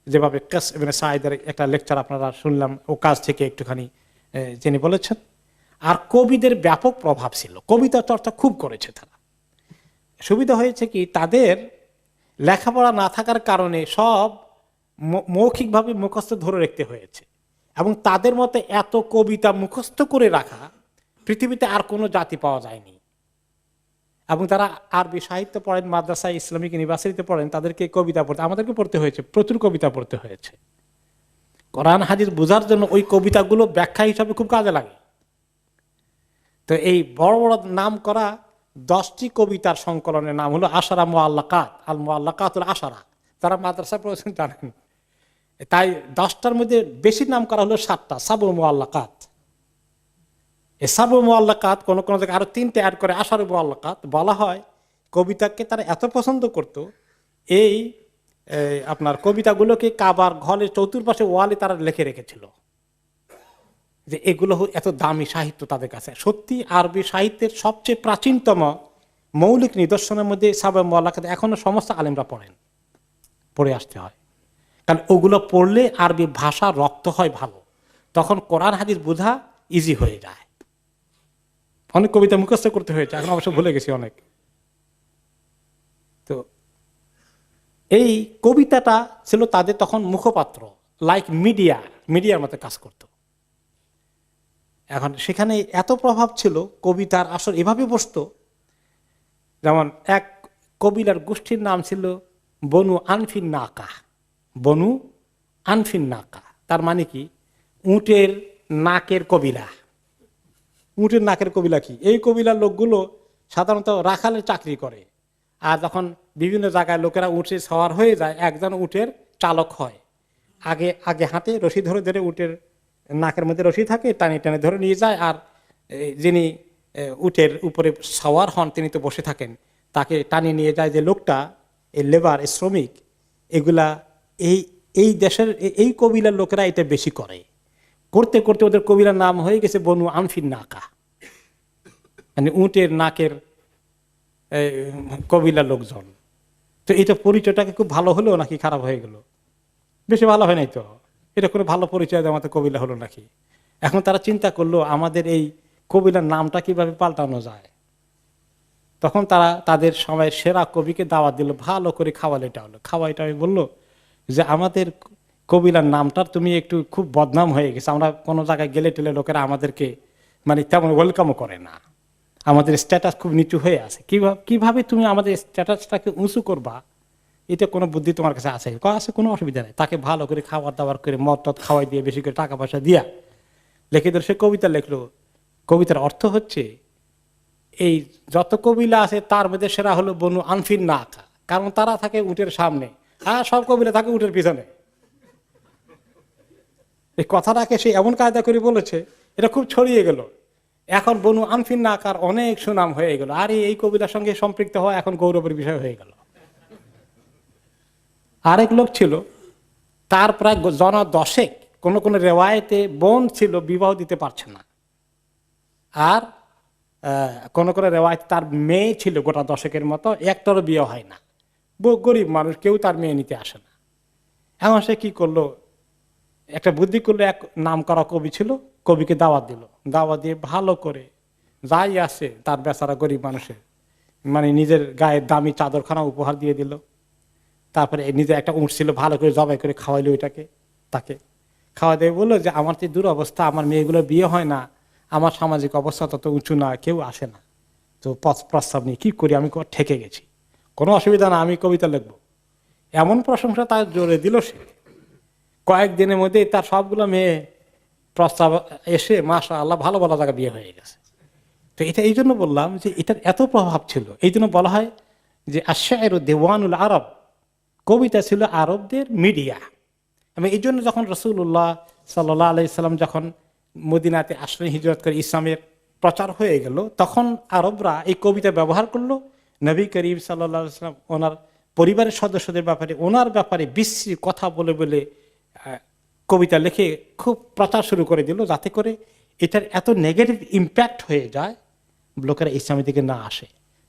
যেভাবে কাস ইবনে সাঈদের একটা লেকচার আপনারা শুনলাম, ও কাজ থেকে একটুখানি যিনি বলেছেন। আর কবিদের ব্যাপক প্রভাব ছিল, কবিতা চর্চা খুব করেছে তারা। সুবিধা হয়েছে কি, তাদের লেখাপড়া না থাকার কারণে সব মৌখিকভাবে মুখস্থ ধরে রাখতে হয়েছে, এবং তাদের মতে এত কবিতা মুখস্থ করে রাখা পৃথিবীতে আর কোনো জাতি পাওয়া যায়নি। এবং তারা আরবি সাহিত্য পড়েন, মাদ্রাসা ইসলামিক ইউনিভার্সিটিতে পড়েন, তাদেরকে কবিতা পড়তে, আমাদেরকে পড়তে হয়েছে, প্রচুর কবিতা পড়তে হয়েছে। কোরআন হাদিস বোঝার জন্য ওই কবিতাগুলো ব্যাখ্যা হিসাবে খুব কাজে লাগে। তো এই বড় বড় নাম করা 10টি কবিতার সংকলনের নাম হলো আশারা মুআল্লাকাত, আল মুআল্লাকাতুল আশারা। তারা মাদ্রাসা পড়েছেন জানেন, তাই 10টার মধ্যে বেশি নাম করা হলো 7টা সাবু মুআল্লাকাত। এই সাবু মুআল্লাকাত কোন কোন জায়গায় আরো 3টে অ্যাড করে আশারু মুআল্লাকাত বলা হয়। কবিতাকে তারা এত পছন্দ করত, এই আপনার কবিতাগুলোকে কাবার ঘরের চতুর্পাশে ওয়ালে তারা লিখে রেখেছিল, যে এগুলো এত দামি সাহিত্য তাদের কাছে। সত্যি আরবি সাহিত্যের সবচেয়ে প্রাচীনতম মৌলিক নিদর্শনের মধ্যে সাবু মুআল্লাকাত এখনো সমস্ত আলেমরা পড়ে আসতে হয়, কারণ ওগুলো পড়লে আরবি ভাষা রপ্ত হয় ভালো। তখন কোরআন হাদিস বোঝা ইজি হয়ে যায়। অনেক কবিতা মুখস্থ করতে হয়েছে, এখন অবশ্য ভুলে গেছি অনেক। তো এই কবিতাটা ছিল তাদের তখন মুখপাত্র, লাইক মিডিয়ার মতো কাজ করত। এখন সেখানে এত প্রভাব ছিল, কবিতার আসর এভাবে বসতো, যেমন এক কবিলার গোষ্ঠীর নাম ছিল বনু আনফিন নাকা। বনু আনফিন নাকা তার মানে কি? উটের নাকের কবিলা। উটের নাকের কবিলা কি? এই কবিলার লোকগুলো সাধারণত রাখালের চাকরি করে, আর যখন বিভিন্ন জায়গায় লোকেরা উঠে সওয়ার হয়ে যায়, একজন উটের চালক হয়। আগে আগে হাতে রশি ধরে ধরে উটের নাকের মধ্যে রশি থাকে, টানে টানে ধরে নিয়ে যায়, আর যিনি উটের উপরে সওয়ার হন তিনি তো বসে থাকেন, তাকে টানিয়ে নিয়ে যায় যে লোকটা, এই লেবার, শ্রমিক, এগুলা এই এই দেশের এই কবিলার লোকেরা এটা বেশি করে। করতে করতে ওদের কবিলার নাম হয়ে গেছে বনু আনফিন নাকা, মানে উটের নাকের কবিলার লোকজন। তো এটা পরিচয়টাকে খুব ভালো হলো নাকি খারাপ হয়ে গেল? বেশি ভালো হয় নাই তো। এটা কোনো ভালো পরিচয় দেওয়ার মতো কবিলা হলো নাকি? এখন তারা চিন্তা করলো আমাদের এই কবিলার নামটা কিভাবে পাল্টানো যায়। তখন তারা তাদের সময়ের সেরা কবিকে দাওয়াত দিল, ভালো করে খাওয়াইটা বললো যে আমাদের কবিলার নামটার তুমি একটু খুব বদনাম হয়ে গেছে, আমরা কোনো জায়গায় গেলে টেলে লোকেরা আমাদেরকে মানে তেমন ওয়েলকামও করে না, আমাদের স্ট্যাটাস খুব নিচু হয়ে আছে, কিভাবে তুমি আমাদের স্ট্যাটাসটাকে উঁচু করবা, এটা কোনো বুদ্ধি তোমার কাছে আছে? আছে, কোনো অসুবিধা নেই। তাকে ভালো করে খাবার দাবার করে মদ টদ খাওয়াই দিয়ে বেশি করে টাকা পয়সা দিয়া লিখে দিল। সে কবিতা লিখলো। কবিতার অর্থ হচ্ছে এই যত কবিলা আছে তার মধ্যে সেরা হলো বনু আনফিন নাকা, কারণ তারা থাকে উটের সামনে আর সব কবিলা থাকে উটের পিছনে। এই কথাটাকে সে এমন কায়দা করে বলেছে, এটা খুব ছড়িয়ে গেল। এখন বনু আনফিন নাকার অনেক সুনাম হয়ে গেল, আর এই কবিলার সঙ্গে সম্পৃক্ত হওয়া এখন গৌরবের বিষয় হয়ে গেল। আরেক লোক ছিল, তার প্রায় জন 10 কোন রেওয়ায়েতে বোন ছিল, বিবাহ দিতে পারছে না, আর কোন রেওয়ায়েতে তার মেয়ে ছিল গোটা 10 মতো, একটারও বিয়ে হয় না। গরিব মানুষ, কেউ তার মেয়ে নিতে আসে না। এখন সে কি করলো, একটা বুদ্ধি করলো, এক নাম করা কবি ছিল, কবিকে দাওয়াত দিল। দাওয়াত দিয়ে ভালো করে যাই আছে তার বেচারা গরিব মানুষের মানে নিজের গায়ের দামি চাদরখানা উপহার দিয়ে দিল। তারপরে নিজে একটা উঁট ছিল, ভালো করে জবাই করে খাওয়াইলো তাকে খাওয়া দিয়ে বললো যে আমার তো দূর অবস্থা, আমার মেয়েগুলো বিয়ে হয় না, আমার সামাজিক অবস্থা তত উঁচু না, কেউ আসে না, তো প্রস্তাব নিয়ে কি করি, আমি ঠেকে গেছি, কোনো অসুবিধা না, আমি কবিতা লিখবো। এমন প্রশংসা তার জোরে দিল সে, কয়েকদিনের মধ্যে তার সবগুলো মেয়ে প্রস্তাব এসে মাশাআল্লাহ ভালো ভালো জায়গা বিয়ে হয়ে গেছে। তো এটা এই জন্য বললাম যে এটার এত প্রভাব ছিল। এই জন্য বলা হয় যে আশ-শা'রু দিওয়ানুল আরব, কবিতা ছিল আরবদের মিডিয়া। এবং এই জন্য যখন রাসূলুল্লাহ সাল্লাল্লাহু আলাইহি সাল্লাম যখন মদিনাতে আসলেন, হিজরত করে ইসলামের প্রচার হয়ে গেল, তখন আরবরা এই কবিতা ব্যবহার করলো। নবী করিম সাল্লাল্লাহু আলাইহি সাল্লাম ওনার পরিবারের সদস্যদের ব্যাপারে, ওনার ব্যাপারে বিশ্রী কথা বলে বলে কবিতা লিখে খুব প্রচার শুরু করে দিল, যাতে করে এটার এত নেগেটিভ ইম্প্যাক্ট হয়ে যায় লোকেরা ইসলামের দিকে না আসে।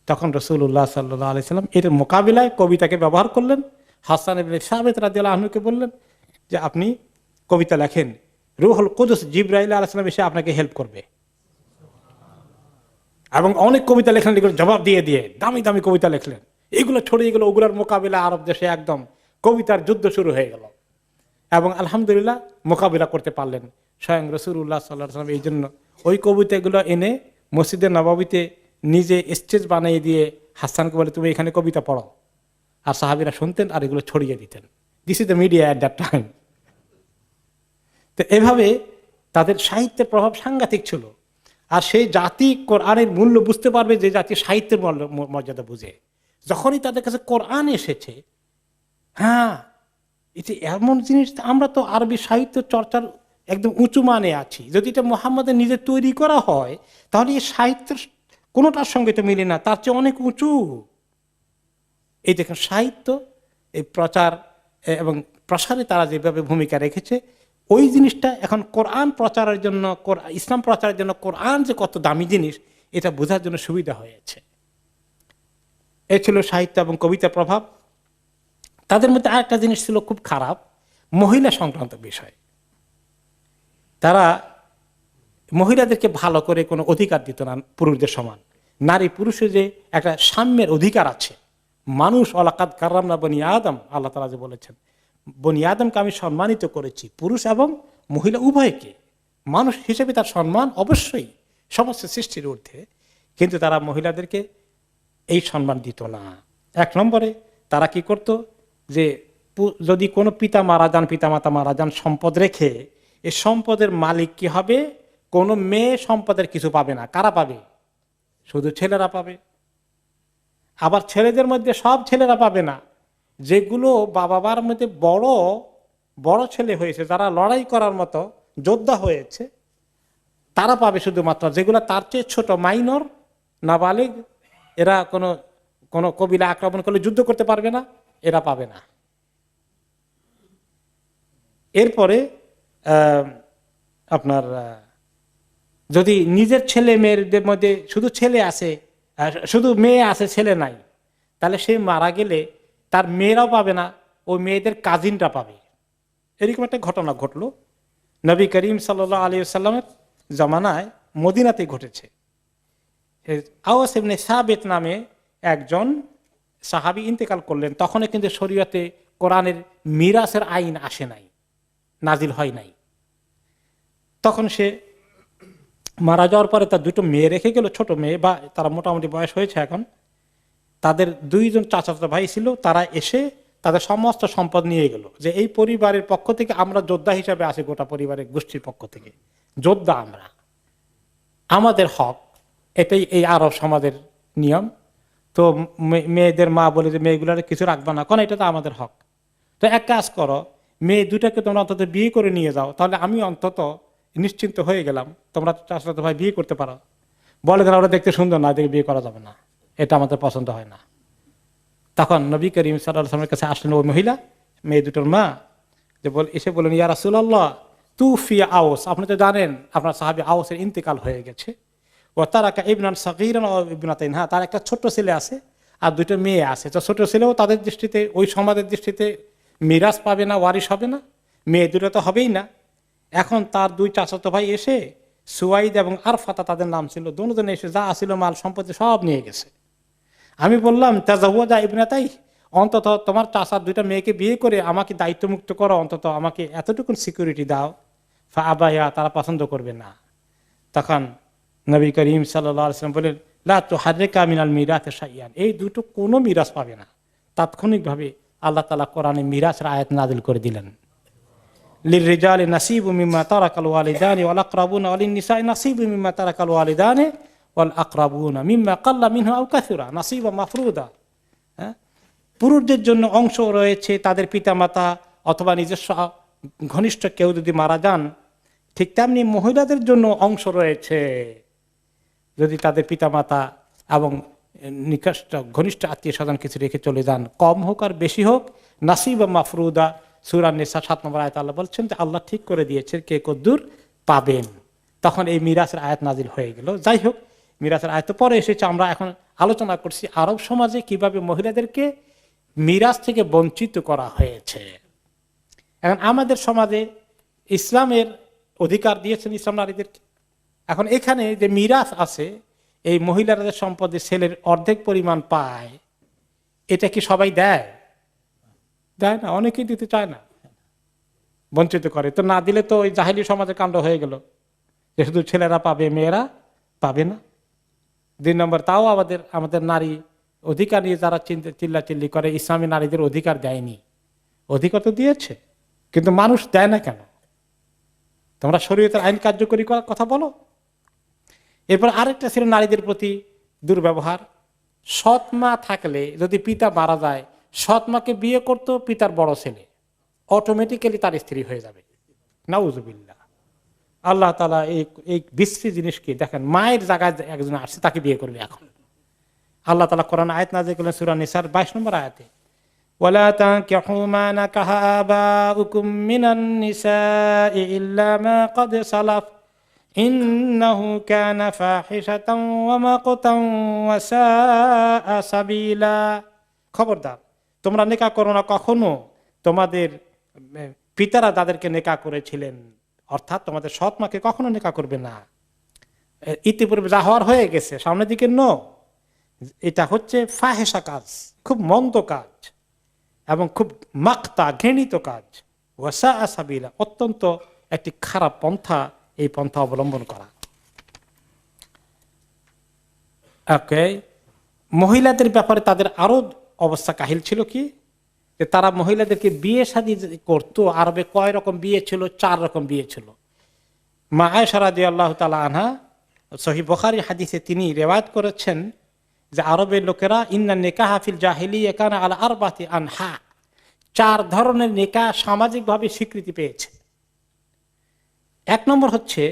তখন রাসূলুল্লাহ সাল্লাল্লাহু আলাইহি সাল্লাম এর মোকাবিলায় কবিতাকে ব্যবহার করলেন। হাসান ইবনে সাবিত রাদিয়াল্লাহু আনহুকে বললেন যে আপনি কবিতা লেখেন, রূহুল কুদুস জিবরাইল আলাইহিস সালাম এসে আপনাকে হেল্প করবে। এবং অনেক কবিতা লেখলেন, এগুলো জবাব দিয়ে দিয়ে দামি দামি কবিতা লিখলেন। এগুলো ছড়িয়ে গেল, ওগুলোর মোকাবিলা আরব দেশে একদম কবিতার যুদ্ধ শুরু হয়ে গেল। এবং আলহামদুলিল্লাহ মোকাবিলা করতে পারলেন স্বয়ং রাসূলুল্লাহ সাল্লাল্লাহু আলাইহি ওয়াসাল্লাম। এই জন্য ওই কবিতাগুলো এনে মসজিদে নববীতে নিজে স্টেজ বানিয়ে দিয়ে হাসানকে বলে তুমি এখানে কবিতা পড়ো, আর সাহাবীরা শুনতেন আর এগুলো ছড়িয়ে দিতেন। This is the media at that time. তো এভাবে তাদের সাহিত্যের প্রভাব সাংঘাতিক ছিল। আর সেই জাতি কোরআনের মূল্য বুঝতে পারবে যে জাতি সাহিত্যের মর্যাদা বুঝে। যখনই তাদের কাছে কোরআন এসেছে, হ্যাঁ এটা এমন জিনিস, আমরা তো আরবি সাহিত্য চর্চার একদম উঁচু মানে আছি, যদি এটা মুহাম্মদের নিজে তৈরি করা হয় তাহলে এই সাহিত্যের কোনোটার সঙ্গে তো মিলে না, তার চেয়ে অনেক উঁচু। এই দেখেন সাহিত্য, এই প্রচার এবং প্রসারে তারা যেভাবে ভূমিকা রেখেছে, ওই জিনিসটা এখন কোরআন প্রচারের জন্য, ইসলাম প্রচারের জন্য কোরআন যে কত দামি জিনিস এটা বোঝার জন্য সুবিধা হয়েছে। এই ছিল সাহিত্য এবং কবিতার প্রভাব। তাদের মধ্যে আরেকটা জিনিস ছিল খুব খারাপ, মহিলা সংক্রান্ত বিষয়। তারা মহিলাদেরকে ভালো করে কোনো অধিকার দিত না পুরুষদের সমান। নারী পুরুষের যে একটা সাম্যের অধিকার আছে, মানুষ অলাকাত কাররামনা বনি আদম, আল্লাহ তাআলা যে বলেছেন বনি আদমকে আমি সম্মানিত করেছি, পুরুষ এবং মহিলা উভয়কে। মানুষ হিসেবে তার সম্মান অবশ্যই সমস্ত সৃষ্টির ঊর্ধ্বে, কিন্তু তারা মহিলাদেরকে এই সম্মান দিত না। এক নম্বরে তারা কি করত, যে যদি কোনো পিতা মাতা মারা যান সম্পদ রেখে, এই সম্পদের মালিক কি হবে, কোনো মেয়ে সম্পদের কিছু পাবে না। কারা পাবে? শুধু ছেলেরা পাবে। আবার ছেলেদের মধ্যে সব ছেলেরা পাবে না, যেগুলো বাবার মধ্যে বড় বড় ছেলে হয়েছে, যারা লড়াই করার মতো যোদ্ধা হয়েছে, তারা পাবে শুধুমাত্র। যেগুলো তার চেয়ে ছোট, মাইনর, নাবালিগ, এরা কোনো কোনো কবিলা আক্রমণ করলে যুদ্ধ করতে পারবে না, এরা পাবে না। এরপরে আপনার যদি নিজের ছেলে মেয়েদের মধ্যে শুধু ছেলে আছে, শুধু মেয়ে আছে, ছেলে নাই, তাহলে সে মারা গেলে তার মেয়েরাও পাবে না, ওই মেয়েদের কাজিনরা পাবে। এরকম একটা ঘটনা ঘটলো নবী করিম সাল্লাল্লাহু আলাইহি ওয়াসাল্লামের জামানায়, মদিনাতে ঘটেছে। আওয়াস ইবনে সাবিত নামে একজন সাহাবী ইন্তেকাল করলেন। তখন কিন্তু শরীয়তে কোরআনের মিরাসের আইন আসে নাই, নাজিল হয় নাই। তখন সে মারা যাওয়ার পরে তার দুটো মেয়ে রেখে গেল, ছোট মেয়ে, বা তারা মোটামুটি বয়স হয়েছে এখন। তাদের দুইজন চাচাতো ভাই ছিল, তারা এসে তাদের সমস্ত সম্পদ নিয়ে গেল, যে এই পরিবারের পক্ষ থেকে আমরা যোদ্ধা হিসাবে আসি, গোটা পরিবারের গোষ্ঠীর পক্ষ থেকে যোদ্ধা আমরা, আমাদের হক। এটাই এই আরব সমাজের নিয়ম। তো মেয়েদের মা বলে যে মেয়েগুলার কিছু রাখবা না, কারণ এটা তো আমাদের হক। তো এক কাজ করো, মেয়ে দুটাকে তোমরা অন্তত বিয়ে করে নিয়ে যাও, তাহলে আমি অন্তত নিশ্চিন্ত হয়ে গেলাম, তোমরা চাচাতো ভাই বিয়ে করতে পারো। বলে তারা ওরা দেখতে সুন্দর না, দেখে বিয়ে করা যাবে না, এটা আমাদের পছন্দ হয় না। তখন নবী করিম সাল্লাল্লাহু আলাইহি ওয়াসাল্লামের কাছে আসলেন ওই মহিলা, মেয়ে দুটোর মা, যে এসে বলেন, ইয়া রাসূলুল্লাহ তুফি আওস, আপনি তো জানেন আপনার সাহাবী আওসের ইন্তেকাল হয়ে গেছে। ও তারাকা ইবনান সাগীরান ও ইবনাতাইন, হ্যাঁ তার একটা ছোট্ট ছেলে আছে আর দুটো মেয়ে আছে। তো ছোট ছেলেও তাদের দৃষ্টিতে, ওই সমাজের দৃষ্টিতে মিরাজ পাবে না, ওয়ারিশ হবে না, মেয়ে দুটো তো হবেই না। এখন তার দুই চাচাতো ভাই এসে, সুয়াইদ এবং আরফাতা তাদের নাম ছিল, দুজনে এসে যা আসিল মাল সম্পত্তি সব নিয়ে গেছে। আমি বললাম তাজাওয়াজা ইবনাতাই, অন্তত তোমার চাচার দুইটা মেয়েকে বিয়ে করে আমাকে দায়িত্বমুক্ত করো, অন্তত আমাকে এতটুকু সিকিউরিটি দাও। ফা আবায়া, তারা পছন্দ করবে না। তখন নবী করিম সাল্লাল্লাহু আলাইহি ওয়াসাল্লাম বলেন, লা তুহাররিকা মিনাল মিরাথি শাইআন, এই দুটো কোনো মিরাজ পাবে না। তাৎক্ষণিকভাবে আল্লাহ তাআলা কোরআনে মিরাজের আয়াত নাযিল করে দিলেন, লিররিজালি নাসিবু মিম্মা তারাকাল ওয়ালিদানি ওয়াল আকরাবুনা ওয়ালিন নিসাই নাসিবু মিম্মা তারাকাল ওয়ালিদানি ওয়াল আকরাবুনা মিম্মা কাল্লা মিনহু আও কাসুরা নাসিবা মাফরুদা। পুরুষদের জন্য অংশ রয়েছে তাদের পিতামাতা অথবা নিজস্ব ঘনিষ্ঠ কেউ যদি মারা যান, ঠিক তেমনি মহিলাদের জন্য অংশ রয়েছে যদি তাদের পিতামাতা এবং নিকষ্ট ঘনিষ্ঠ আত্মীয় স্বজন কিছু রেখে চলে যান, কম হোক আর বেশি হোক, নাসিবা মাফরুদা। সূরা নিসা 7 নম্বর আয়াতে আল্লাহ বলছেন যে আল্লাহ ঠিক করে দিয়েছেন কে কদ্দুর পাবেন। তখন এই মিরাসের আয়াত নাজিল হয়ে গেল। যাই হোক, মিরাসের আয়াত পরে এসেছে। আমরা এখন আলোচনা করছি আরব সমাজে কিভাবে মহিলাদেরকে মিরাস থেকে বঞ্চিত করা হয়েছে। এখন আমাদের সমাজে ইসলামের অধিকার দিয়েছেন ইসলাম নারীদেরকে। এখন এখানে যে মিরাস আছে, এই মহিলারা যে সম্পদে ছেলের অর্ধেক পরিমাণ পায়, এটা কি সবাই দেয়? দেয় না, অনেকেই দিতে চায় না, বঞ্চিত করে। তো না দিলে তো ওই জাহেলি সমাজের কাণ্ড হয়ে গেল যে শুধু ছেলেরা পাবে, মেয়েরা পাবে না। 2 নম্বর, তাও আমাদের নারী অধিকার নিয়ে যারা চিল্লাচিল্লি করে, ইসলামী নারীদের অধিকার দেয়নি। অধিকার তো দিয়েছে, কিন্তু মানুষ দেয় না কেন? তোমরা শরীয়তের আইন কার্যকরী করার কথা বলো। এরপর আরেকটা ছিল নারীদের প্রতি দুর্ব্যবহার। সৎ মা থাকলে যদি পিতা মারা যায়, সৎ মাকে বিয়ে করতো পিতার বড় ছেলে, অটোমেটিক্যালি তার স্ত্রী হয়ে যাবে। নাউজুবিল্লাহ। আল্লাহ তাআলা এই বিশ্রী জিনিসকে দেখেন, মায়ের জায়গায় একজন আসছে, তাকে বিয়ে করবে। এখন আল্লাহ তাআলা কোরআন আয়াত নাযিল করলেন সূরা নিসার 22 নম্বর আয়াতে, ওয়ালা তানকিহু মা নাকাহা আবাউকুম মিনান নিসাই ইল্লা মা ক্বাদ সালাফ ইন্নাহু কানা ফাহিশাতাও ওয়া মাকতাও ওয়া সাআ সাবিলা। খবরদার, তোমরা নেকাহ করো না কখনো তোমাদের পিতারা যাদেরকে নেকাহ করেছিলেন অর্থাৎ তোমাদের সৎ মাকে কখনো নিকাহ করবে না। ইতিপূর্বে যা হওয়ার হয়ে গেছে, সামনের দিকে নো। এটা হচ্ছে ফাহেসা কাজ, খুব মন্দ কাজ এবং খুব মাক্তা ঘৃণিত কাজ। ওয়াসা আসাবিলা, অত্যন্ত একটি খারাপ পন্থা, এই পন্থা অবলম্বন করা। ওকে, মহিলাদের ব্যাপারে তাদের আরো অবস্থা কাহিল ছিল কি, যে তারা মহিলাদেরকে বিয়ে শাদী করতো। আরবে কয় রকম বিয়ে ছিল? 4 রকম বিয়ে ছিল। মা আয়েশা রাদিয়াল্লাহু তাআলা আনহা সহিহ বুখারী হাদিসে তিনি রিওয়ায়াত করেছেন যে আরবের লোকেরা ইন্না নিকাহা ফিল জাহিলিয়্যাহ কানা আলা আরবাতি আনহা, 4 ধরনের নিকাহ সামাজিকভাবে স্বীকৃতি পেয়েছে। 1 নম্বর হচ্ছে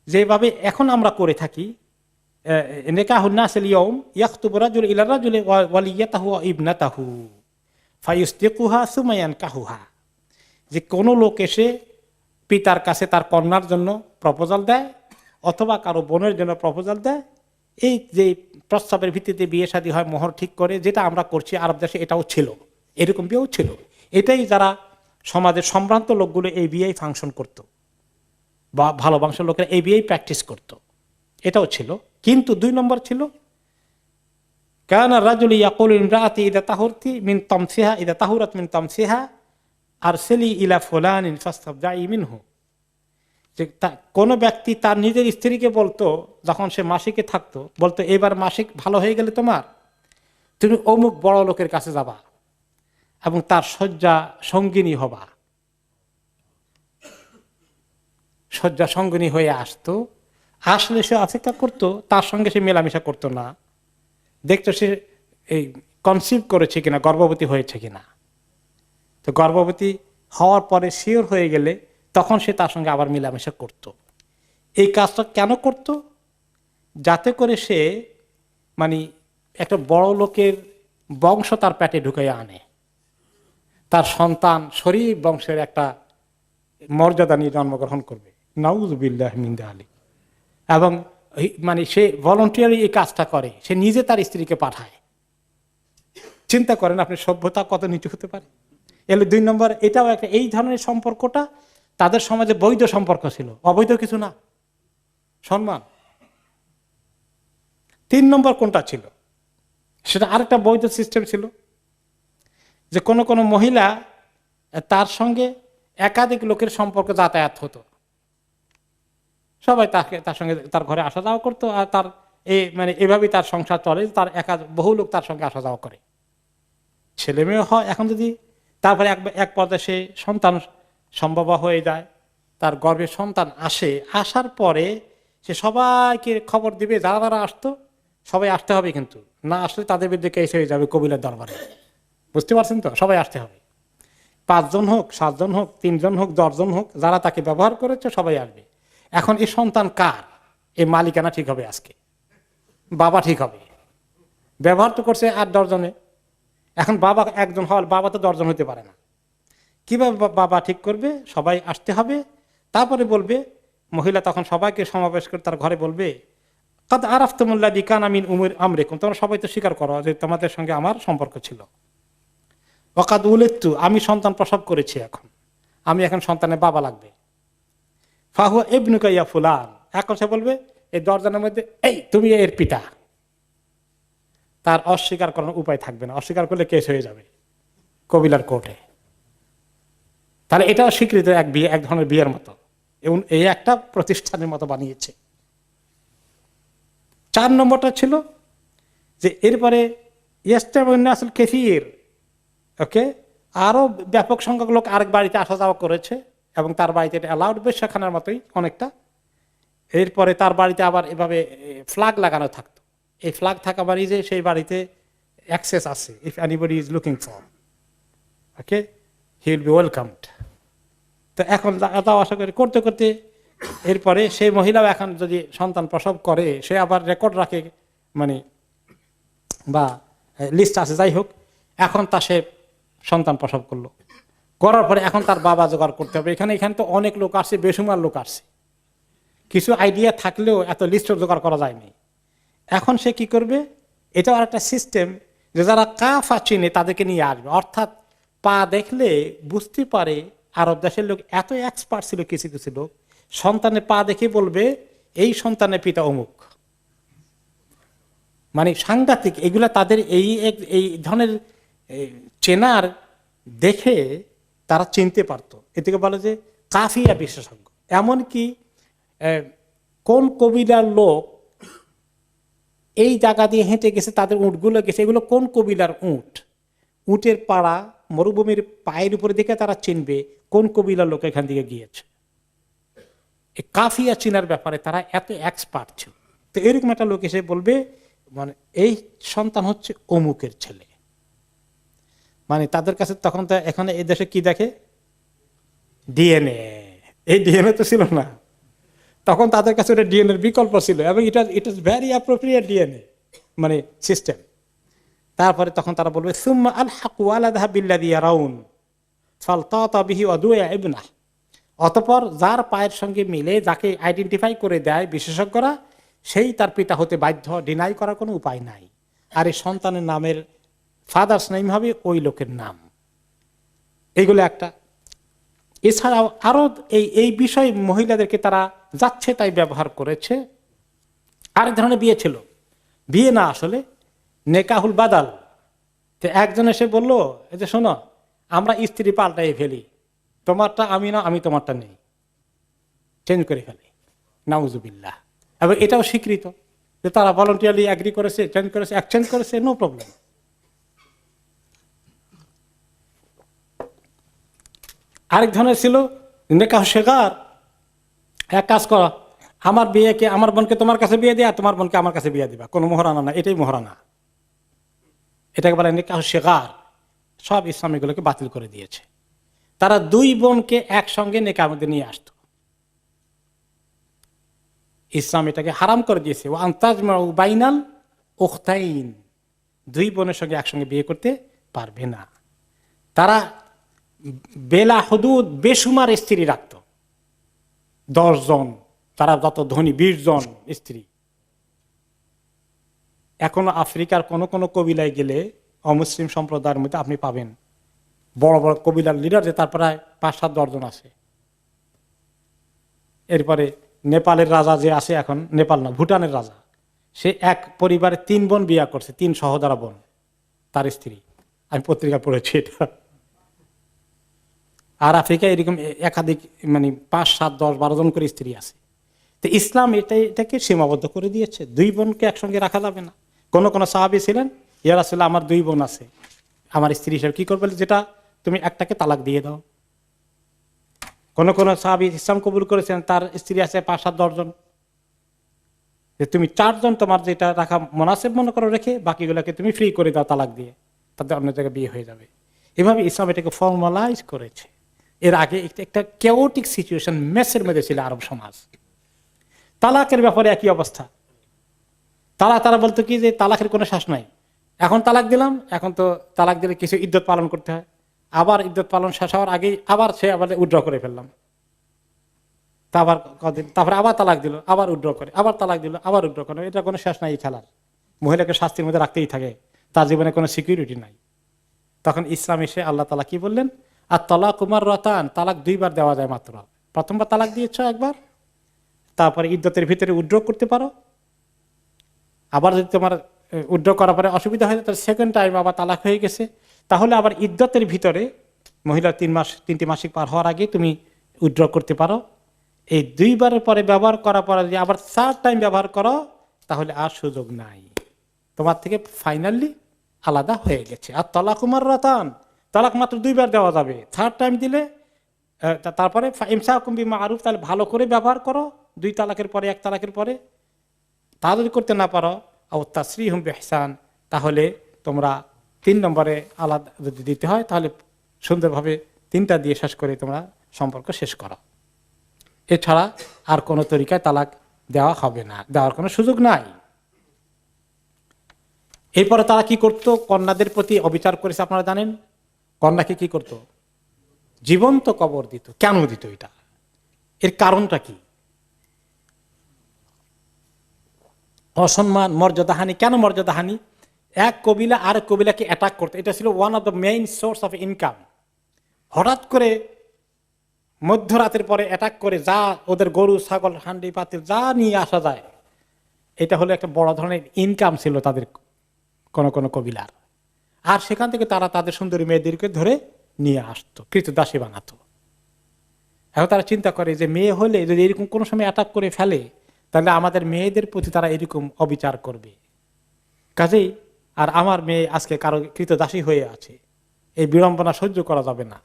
যেভাবে এখন আমরা করে থাকি, নিকাহুন নাসিল ইয়াউম ইয়াখতুবু রাজুলু ইলা রাজুলি ওয়ালিয়াতাহু ওয়া ইবনাতাহু ফায়ুসদিকুহা সুম্মা ইয়ানকাহুহা, যে কোনো লোক এসে পিতার কাছে তার কন্যার জন্য প্রপোজাল দেয় অথবা কারো বোনের জন্য প্রপোজাল দেয়। এই যে প্রস্তাবের ভিত্তিতে বিয়ে শাদী হয়, মোহর ঠিক করে, যেটা আমরা করছি আরব দেশে, এটাও ছিল, এরকম বিয়েও ছিল। এটাই যারা সমাজের সম্ভ্রান্ত লোকগুলো এই বিয়েই ফাংশন করত, বা ভালো বংশের লোকেরা এই বিয়েই প্র্যাকটিস করত, এটাও ছিল। কিন্তু 2 নম্বর ছিল কানা রাজুলি ইয়াকুলু ইমরাআতি ইযা তাহুরতি মিন তামসিহা ইযা তাহুরাত মিন তামসিহা আরসিলি ইলা ফুলানিন ফাস্তাবদাই মিনহু, যে কোন ব্যক্তি তার নিজের স্ত্রীকে বলতো, যখন সে মাসিকে থাকতো, বলতো এবার মাসিক ভালো হয়ে গেলে তোমার, তুমি অমুক বড় লোকের কাছে যাবা এবং তার শয্যা সঙ্গিনী হবা। শয্যা সঙ্গিনী হয়ে আসতো, আসলে সে অপেক্ষা করতো, তার সঙ্গে সে মেলামেশা করতো না, দেখতো সে এই কনসিভ করেছে কিনা, গর্ভবতী হয়েছে কিনা। তো গর্ভবতী হওয়ার পরে শিওর হয়ে গেলে তখন সে তার সঙ্গে আবার মেলামেশা করত। এই কাজটা কেন করত? যাতে করে সে মানে একটা বড় লোকের বংশ তার পেটে ঢুকাইয়া আনে, তার সন্তান শরীফ বংশের একটা মর্যাদা নিয়ে জন্মগ্রহণ করবে। নাউযুবিল্লাহ মিন যালিক। এবং মানে সে ভলান্টিয়ারি এই কাজটা করে, সে নিজে তার স্ত্রীকে পাঠায়। চিন্তা করেন আপনি সভ্যতা কত নিচু হতে পারে। এলে 2 নম্বর, এটাও একটা, এই ধরনের সম্পর্কটা তাদের সমাজে বৈধ সম্পর্ক ছিল, অবৈধ কিছু না, সম্মান। 3 নম্বর কোনটা ছিল? সেটা আরেকটা বৈধ সিস্টেম ছিল, যে কোন কোন মহিলা তার সঙ্গে একাধিক লোকের সম্পর্ক যাতায়াত হতো, সবাই তার সঙ্গে তার ঘরে আসা যাওয়া করতো, আর তার মানে এভাবেই তার সংসার চলে, তার বহু লোক তার সঙ্গে আসা যাওয়া করে, ছেলে মেয়ে হয়। এখন যদি তারপরে এক পর্যায়ে সে সন্তান সম্ভব হয়ে যায়, তার গর্ভে সন্তান আসে, আসার পরে সে সবাইকে খবর দিবে, যারা যারা আসতো সবাই আসতে হবে, কিন্তু না আসলে তাদের বিরুদ্ধে কেস হয়ে যাবে কবিলের দরবারে। বুঝতে পারছেন তো? সবাই আসতে হবে, 5 জন হোক, 7 জন হোক, 3 জন হোক, 10 জন হোক, যারা তাকে ব্যবহার করেছে সবাই আসবে। এখন এই সন্তান কার? এই মালিকানা ঠিক হবে আজকে, বাবা ঠিক হবে। ব্যবহার তো করছে 8-10 জনে, এখন বাবা একজন হওয়ার, বাবা তো 10 জন হতে পারে না। কিভাবে বাবা ঠিক করবে? সবাই আসতে হবে। তারপরে বলবে, মহিলা তখন সবাইকে সমাবেশ করে তার ঘরে বলবে, কাদ আরাফতুমুল্লাযী কানা মিন উমুর আমরিকুম, তোমরা সবাই তো স্বীকার করো যে তোমাদের সঙ্গে আমার সম্পর্ক ছিল। ওয়াকাদ উলিদতু, আমি সন্তান প্রসব করেছি, আমি এখন সন্তানের বাবা লাগবে। ফাহুয়া ইবনুকা ইয়া ফুলান, এখন সে বলবে এই 10 জনের মধ্যে, এই তুমি এর পিতা। তার অস্বীকার করার উপায় থাকবে না, অস্বীকার করলে কেস হয়ে যাবে কবিলার কোর্টে। তাহলে এটাও স্বীকৃত এক ধরনের বিয়ের মতো, এবং এই একটা প্রতিষ্ঠানের মতো বানিয়েছে। 4 নম্বরটা ছিল যে এরপরে ইয়াস্তাবুন্নাসুল কাসীর, ওকে, আরো ব্যাপক সংখ্যক লোক আরেক বাড়িতে আসা যাওয়া করেছে, এবং তার বাড়িতে এটা অ্যালাউড, বেশ্যাখানার মতোই অনেকটা। এরপরে তার বাড়িতে আবার এভাবে ফ্ল্যাগ লাগানো থাকতো। এই ফ্ল্যাগ থাকা বাড়ি যে সেই বাড়িতে অ্যাক্সেস আছে, if anybody is looking for, okay, he will be welcomed. তো এখন যাওয়া আসা করে করতে করতে এরপরে সেই মহিলাও এখন যদি সন্তান প্রসব করে, সে আবার রেকর্ড রাখে, মানে বা লিস্ট আছে, যাই হোক, এখন তা সে সন্তান প্রসব করলো, করার পরে এখন তার বাবা জোগাড় করতে হবে। এখানে তো অনেক লোক আসছে, বেসুমার লোক আসছে, কিছু আইডিয়া থাকলেও এত লিস্ট জোগাড় করা যায়নি। এখন সে কি করবে? এটাও আর একটা সিস্টেম, যে যারা কাফা চিনে তাদেরকে নিয়ে আসবে, অর্থাৎ পা দেখলে বুঝতে পারে আরব দেশের লোক এত এক্সপার্ট ছিল, কিছু কিছু লোক সন্তানের পা দেখে বলবে এই সন্তানের পিতা অমুক। মানে সাংঘাতিক এগুলা তাদের এই ধরনের চেনার দেখে তারা চিনতে পারতো। এদিকে বলে যে কাফিয়া বিশেষজ্ঞ, এমনকি কোন কবিলার লোক এই জায়গা দিয়ে হেঁটে গেছে, তাদের উঁটগুলো গেছে, এগুলো কোন কবিলার উঁট, উটের পাড়া মরুভূমির পায়ের উপরে দেখে তারা চিনবে কোন কবিলার লোক এখান থেকে গিয়েছে। এই কাফিয়া চিনার ব্যাপারে তারা এত এক্সপার্ট ছিল। তো এরকম একটা লোক এসে বলবে মানে এই সন্তান হচ্ছে অমুকের ছেলে। মানে তাদের কাছে তখন তো এখানে এই দেশে কি দেখে, ডিএনএ। এই ডিএনএ তো ছিল না তখন, তাদের কাছে ওটা ডিএনএর বিকল্প ছিল, এবং it is very appropriate DNA মানে সিস্টেম। তারপরে তখন তারা বলবে সুম্মা আলহাকু আলাদা বিল্লাযী ইয়ারাউন ফালতাতা বিহি ওয়াদুয়া ইবনাহ, অতঃপর যার পায়ের সঙ্গে মিলে, যাকে আইডেন্টিফাই করে দেয় বিশেষজ্ঞরা, সেই তার পিতা হতে বাধ্য, ডিনাই করার কোনো উপায় নাই। আর এই সন্তানের নামের ফাদার্স নেম হবে ওই লোকের নাম। এইগুলো একটা। এছাড়াও আরো এই বিষয়ে মহিলাদেরকে তারা যাচ্ছে তাই ব্যবহার করেছে। আরেক ধরনের বিয়ে ছিল, বিয়ে না আসলে নেকাহুল বাদাল। তো একজন এসে বললো এই যে শোনো, আমরা স্ত্রী পাল্টাই ফেলি, তোমারটা আমি না, আমি তোমারটা নেই, চেঞ্জ করে ফেলি, নাউজুবিল্লাহ। এবং এটাও স্বীকৃত যে তারা ভলান্টিয়ারলি অ্যাগ্রি করেছে, চেঞ্জ করেছে, এক্সচেঞ্জ করেছে, নো প্রবলেম। আরেক ধরনের ছিল নেকাহ শেখার, এক কাজ করো, আমার বিয়েকে, আমার বোনকে তোমার কাছে বিয়ে দেয়া, তোমার বোনকে আমার কাছে বিয়ে দিবা, কোনো মোহরানা না, এটাই মোহরানা। এটাকে বলে নেকাহ শেখার। সব ইসলাম এগুলোকে বাতিল করে দিয়েছে। তারা দুই বোনকে একসঙ্গে নেকার মধ্যে নিয়ে আসতো, ইসলাম এটাকে হারাম করে দিয়েছে। ও আনতাজমাউ বাইনাল উখতাইন, দুই বোনের সঙ্গে একসঙ্গে বিয়ে করতে পারবে না। তারা বেলা হুদুদ বেসুমার স্ত্রী রাখত, 10 জন, তারা যত ধনী 20 জন স্ত্রী। এখনো আফ্রিকার কোন কোন কবিলায় গেলে অমুসলিম সম্প্রদায়ের মধ্যে আপনি পাবেন বড় বড় কবিলার লিডার, যে তার প্রায় 5-7 জন আছে। এরপরে নেপালের রাজা যে আছে এখন, নেপাল না ভুটানের রাজা, সে এক পরিবারে 3 বোন বিয়ে করছে, 3 সহোদরা বোন তার স্ত্রী। আমি পত্রিকা পড়েছি এটা। আর আফ্রিকায় এরকম একাধিক মানে 5-7-10-12 জন করে স্ত্রী আছে। তো ইসলাম এটাকে সীমাবদ্ধ করে দিয়েছে, 2 বোনকে একসঙ্গে রাখা যাবে না। কোন কোন সাহাবী ছিলেন, ইয়া রাসূলুল্লাহ আমার 2 বোন আছে, আমার স্ত্রী হিসেবে কি করবে, যেটা তুমি একটাকে তালাক দিয়ে দাও। কোন কোন সাহাবী ইসলাম কবুল করেছেন, তার স্ত্রী আছে 5-7-10 জন, যে তুমি 4 জন তোমার যেটা রাখা মুনাসিব মনে করো রেখে, বাকিগুলোকে তুমি ফ্রি করে দাও তালাক দিয়ে, তাদের অন্য জায়গায় বিয়ে হয়ে যাবে। এভাবে ইসলাম এটাকে ফর্মালাইজ করেছে। এর আগে একটা কেওটিক সিচুয়েশন মেসের মধ্যে ছিল আরব সমাজ। তালাকের ব্যাপারে একই অবস্থা। তারা বলতো কি যে তালাকের কোনো শ্বাস নাই, এখন তালাক দিলাম, এখন তো তালাক দিলে কিছু ইদ্যত পালন করতে হয়, আবার ইদ্যত পালন শেষ হওয়ার আগেই আবার উইথড্র করে ফেললাম, তারপরে আবার তালাক দিল, আবার উইথড্র করে, আবার তালাক দিল, আবার উইথড্র করে। এটা কোনো শেষ নাই এই খেলার। মহিলাকে শাস্তির মধ্যে রাখতেই থাকে, তার জীবনে কোনো সিকিউরিটি নাই। তখন ইসলাম এসে আল্লাহ তাআলা কি বললেন, আর তালাক মাররাতান, তালাক 2 বার দেওয়া যায় মাত্র। প্রথমবার তালাক দিয়েছ একবার, তারপরে ইদ্যতের ভিতরে উইথড্র করতে পারো, আবার যদি তোমার উইথড্র করার পরে অসুবিধা হয়, তাহলে সেকেন্ড টাইম আবার তালাক হয়ে গেছে, তাহলে আবার ইদ্যতের ভিতরে মহিলা 3টি মাসিক পার হওয়ার আগে তুমি উইথড্র করতে পারো। এই 2 বারের পরে ব্যবহার করার পরে যদি আবার 3rd টাইম ব্যবহার করো, তাহলে আর সুযোগ নাই, তোমার থেকে ফাইনালি আলাদা হয়ে গেছে। আর তালাক মাররাতান, তালাক মাত্র 2 বার দেওয়া যাবে, 3rd টাইম দিলে তারপরে ইমসাকুম বিমারুফ, তাহলে ভালো করে ব্যবহার করো, 2 তালাকের পরে 1 তালাকের পরে। তা যদি করতে না পারো, আও তাসরিহুম বিইহসান, তাহলে তোমরা 3 নম্বরে আলাদা যদি দিতে হয়, তাহলে সুন্দরভাবে 3টা দিয়ে শেষ করে তোমরা সম্পর্ক শেষ করো। এছাড়া আর কোনো তরিকায় তালাক দেওয়া হবে না, দেওয়ার কোনো সুযোগ নাই। এরপরে তারা কি করত, কন্যাদের প্রতি অবিচার করেছে আপনারা জানেন। কন্যাকে কি করত, জীবন্ত কবর দিত। কেন দিত এটা, এর কারণটা কি? অসম্মান, মর্যাদাহানি। কেন মর্যাদাহানি? এক কবিলা আরেক কবিলাকে অ্যাটাক করতো, এটা ছিল one of the main source of income. হঠাৎ করে মধ্যরাতের পরে অ্যাটাক করে যা ওদের গরু ছাগল হান্ডি পাতিল যা নিয়ে আসা যায়, এটা হলো একটা বড় ধরনের ইনকাম ছিল তাদের কোন কোন কবিলার। আর সেখান থেকে তারা তাদের সুন্দরী মেয়েদেরকে ধরে নিয়ে আসতো, কৃতদাসী বানাতো। এখন তারা চিন্তা করে যে মেয়ে হলে যদি এরকম কোনো সময় অ্যাটাক করে ফেলে, তাহলে আমাদের মেয়েদের প্রতি তারা এরকম অবিচার করবে। কাজেই আর আমার মেয়ে আজকে কারো কৃতদাসী হয়ে আছে, এই বিড়ম্বনা সহ্য করা যাবে না।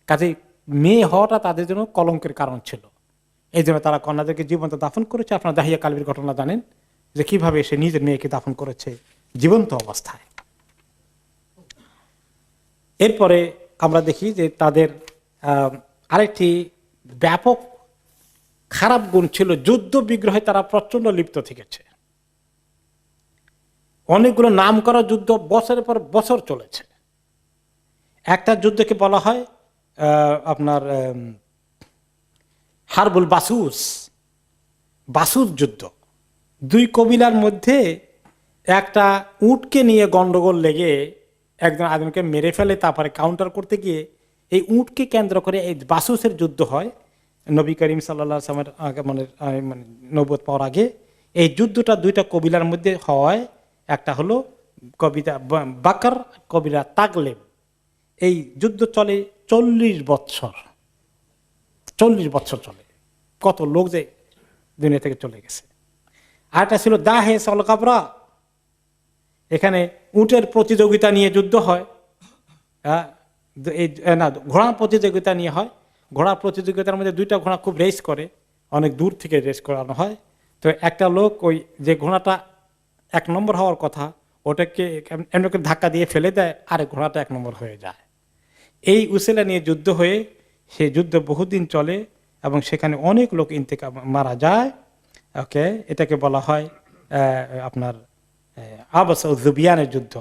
কাজেই মেয়ে হওয়াটা তাদের জন্য কলঙ্কের কারণ ছিল। এই জন্য তারা কন্যাদেরকে জীবন্ত দাফন করেছে। আপনারা দাহিয়া কালবির ঘটনা জানেন যে কিভাবে সে নিজের মেয়েকে দাফন করেছে জীবন্ত অবস্থায়। এরপরে আমরা দেখি যে তাদের আরেকটি ব্যাপক খারাপ গুণ ছিল, যুদ্ধ বিগ্রহে তারা প্রচন্ড লিপ্ত থেকেছে। অনেকগুলো নাম করা যুদ্ধ বছরের পর বছর চলেছে। একটা যুদ্ধকে বলা হয় আপনার হারবুল বাসুস, বাসুস যুদ্ধ। দুই কবিলার মধ্যে একটা উটকে নিয়ে গন্ডগোল লেগে একজন আদমকে মেরে ফেলে, তারপরে কাউন্টার করতে গিয়ে এই উটকে কেন্দ্র করে এই বাসুসের যুদ্ধ হয়। নবী করিম সাল্লাল্লাহু আলাইহি ওয়াসাল্লামের আগে মানে নবুয়ত পাওয়ার আগে এই যুদ্ধটা দুইটা কবিলার মধ্যে হয়। একটা হলো কবিতা বাকর, কবিরা তাগলেব। এই যুদ্ধ চলে 40 বৎসর। 40 বৎসর চলে, কত লোক যে দুনিয়া থেকে চলে গেছে। আরেকটা ছিল দাহে সল কাবরা, এখানে উটের প্রতিযোগিতা নিয়ে যুদ্ধ হয়। না, ঘোড়া প্রতিযোগিতা নিয়ে হয়। ঘোড়া প্রতিযোগিতার মধ্যে দুইটা ঘোড়া খুব রেস করে, অনেক দূর থেকে রেস করানো হয়। তো একটা লোক ওই যে ঘোড়াটা 1 নম্বর হওয়ার কথা, ওটাকে এমন ধাক্কা দিয়ে ফেলে দেয়, আরেক ঘোড়াটা 1 নম্বর হয়ে যায়। এই উসিলা নিয়ে যুদ্ধ হয়ে সেই যুদ্ধ বহুদিন চলে এবং সেখানে অনেক লোক ইন্তেকাল মারা যায়। ওকে, এটাকে বলা হয় আপনার আবাস জুবিয়ানের যুদ্ধ,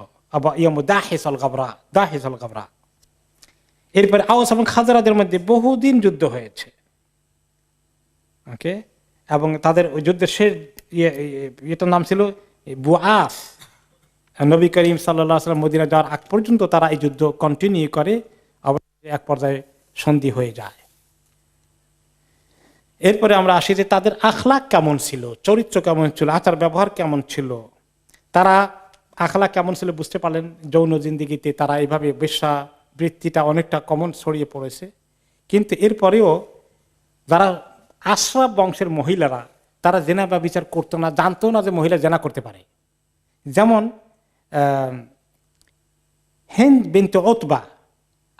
দাহিস আল গাবরা, দাহিস আল গাবরা। এরপরে আওস এবং খাজরাদের মধ্যে বহুদিন যুদ্ধ হয়েছে। ওকে, এবং তাদের ওই যুদ্ধের শেষ এটার নাম ছিল বুআস। নবী করিম সাল্লাল্লাহু আলাইহি ওয়াসাল্লাম মদিনা যাওয়ার আগ পর্যন্ত তারা এই যুদ্ধ কন্টিনিউ করে, আবার এক পর্যায়ে সন্ধি হয়ে যায়। এরপরে আমরা আসি যে তাদের আখলাক কেমন ছিল, চরিত্র কেমন ছিল, আচার ব্যবহার কেমন ছিল। তারা আখলাক কেমন ছিল বুঝতে পারলেন, যৌন জিন্দিগিতে তারা এইভাবে বেশ্যা বৃত্তিটা অনেকটা কমন ছড়িয়ে পড়েছে। কিন্তু এরপরেও যারা আশরাফ বংশের মহিলারা, তারা জেনা বা বিচার করতো না, জানতো না যে মহিলা জেনা করতে পারে। যেমন হিন্দ বিনতে উতবা,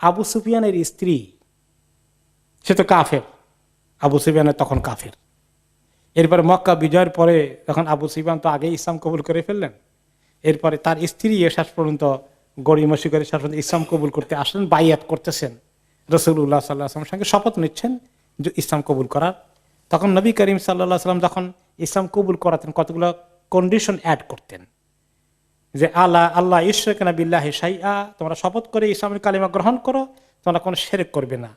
আবু সুফিয়ানের স্ত্রী, সে তো কাফের। আবু সুফিয়ানের তখন কাফের। এরপরে মক্কা বিজয়ের পরে যখন আবু সুফিয়ান তো আগেই ইসলাম কবুল করে ফেললেন, এরপরে তার স্ত্রী শেষ পর্যন্ত গড়িমসি করে শেষ পর্যন্ত ইসলাম কবুল করতে আসলেন, বাইয়াত করতেছেন, রাসূলুল্লাহ সাল্লাল্লাহু আলাইহি ওয়াসাল্লামের সঙ্গে শপথ নিচ্ছেন যে ইসলাম কবুল করার। তখন নবী করিম সাল্লাল্লাহু আলাইহি ওয়াসাল্লাম যখন ইসলাম কবুল করাতেন, কতগুলো কন্ডিশন অ্যাড করতেন যে আল্লাহ ইশরাকনা বিল্লাহি শাইআ, তোমরা শপথ করে ইসলামের কালিমা গ্রহণ করো, তোমরা কোনো শিরক করবে না।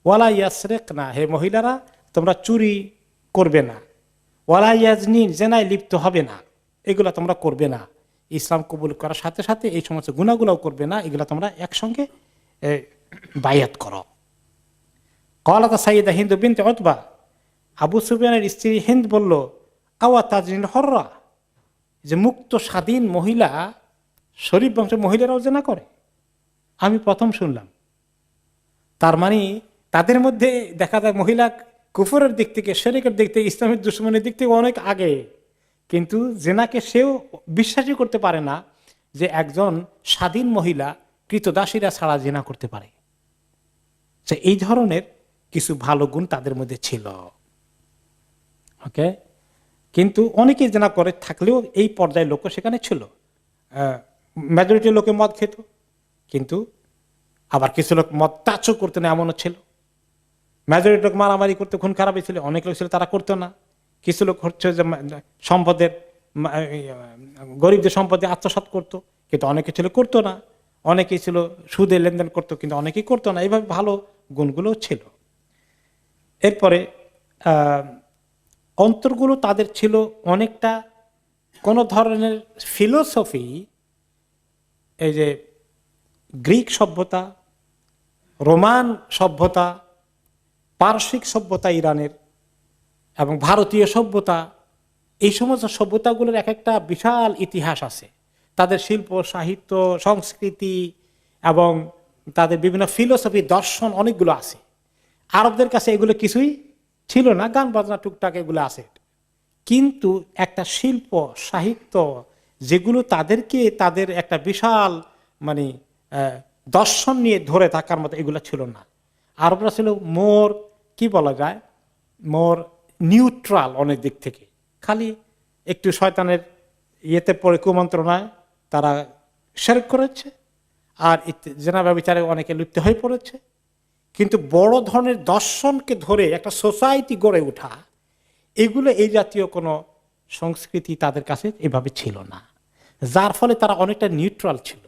ওয়ালা ইয়াসরিকনা, হে মহিলারা তোমরা চুরি করবে না। ওয়ালা ইয়াজনিন, জেনায় লিপ্ত হবে না, এগুলা তোমরা করবে না। ইসলাম কবুল করার সাথে সাথে এই সমস্ত গুনাহগুলোও করবে না, এগুলা তোমরা একসঙ্গে বায়াত করো। ক্বালাত সাইয়্যিদা হিন্দ বিনতে উতবা, আবু সুফিয়ানের স্ত্রী হিন্দ বলল, আওয়া তাজনিন হররা, যে মুক্ত স্বাধীন মহিলা, শরীফ বংশের মহিলারাও জেনা করে, আমি প্রথম শুনলাম। তার মানে তাদের মধ্যে দেখা যায় মহিলা কুফরের দিক থেকে, শিরকের দিক থেকে, ইসলামের দুশমনের দিক থেকে অনেক আগে, কিন্তু জেনাকে সেও বিশ্বাসই করতে পারে না যে একজন স্বাধীন মহিলা কৃতদাসীরা ছাড়া জেনা করতে পারে। এই ধরনের কিছু ভালো গুণ তাদের মধ্যে ছিল। ওকে, কিন্তু অনেকেই জেনা করে থাকলেও এই পর্যায়ে লোক সেখানে ছিল। মেজরিটি লোকে মদ খেত, কিন্তু আবার কিছু লোক মদ টাচও করতো না, এমনও ছিল। মেজরিটি লোক মারামারি করতে, খুন খারাপই ছিল, অনেক লোক ছিল তারা করতো না। কিছু লোক হচ্ছে যে সম্পদের, গরিবদের সম্পদে আত্মসাৎ করতো, কিন্তু অনেকে ছিল করতো না। অনেকেই ছিল সুদে লেনদেন করতো, কিন্তু অনেকেই করতো না। এইভাবে ভালো গুণগুলো ছিল। এরপরে অন্তরগুলো তাদের ছিল অনেকটা কোন ধরনের ফিলোসফি, এই যে গ্রিক সভ্যতা, রোমান সভ্যতা, পারসিক সভ্যতা ইরানের এবং ভারতীয় সভ্যতা, এই সমস্ত সভ্যতাগুলোর এক একটা বিশাল ইতিহাস আছে। তাদের শিল্প, সাহিত্য, সংস্কৃতি এবং তাদের বিভিন্ন ফিলোসফি, দর্শন অনেকগুলো আছে। আরবদের কাছে এগুলো কিছুই ছিল না, গান বাজনা টুকটাক এগুলো আছে। কিন্তু একটা শিল্প, সাহিত্য যেগুলো তাদেরকে তাদের একটা বিশাল মানে দর্শন নিয়ে ধরে থাকার মতো, এগুলো ছিল না। আরবরা ছিল মোর কি বলা যায়, মোর নিউট্রাল অনেক দিক থেকে। খালি একটু শয়তানের ইয়েতে পড়ে, কুমন্ত্রণায় তারা শিরক করেছে, আর জেনা ব্যভিচারে অনেকে লিপ্ত হয়ে পড়েছে। কিন্তু বড় ধরনের দর্শনকে ধরে একটা সোসাইটি গড়ে ওঠা, এগুলো এই জাতীয় কোনো সংস্কৃতি তাদের কাছে এভাবে ছিল না, যার ফলে তারা অনেকটা নিউট্রাল ছিল।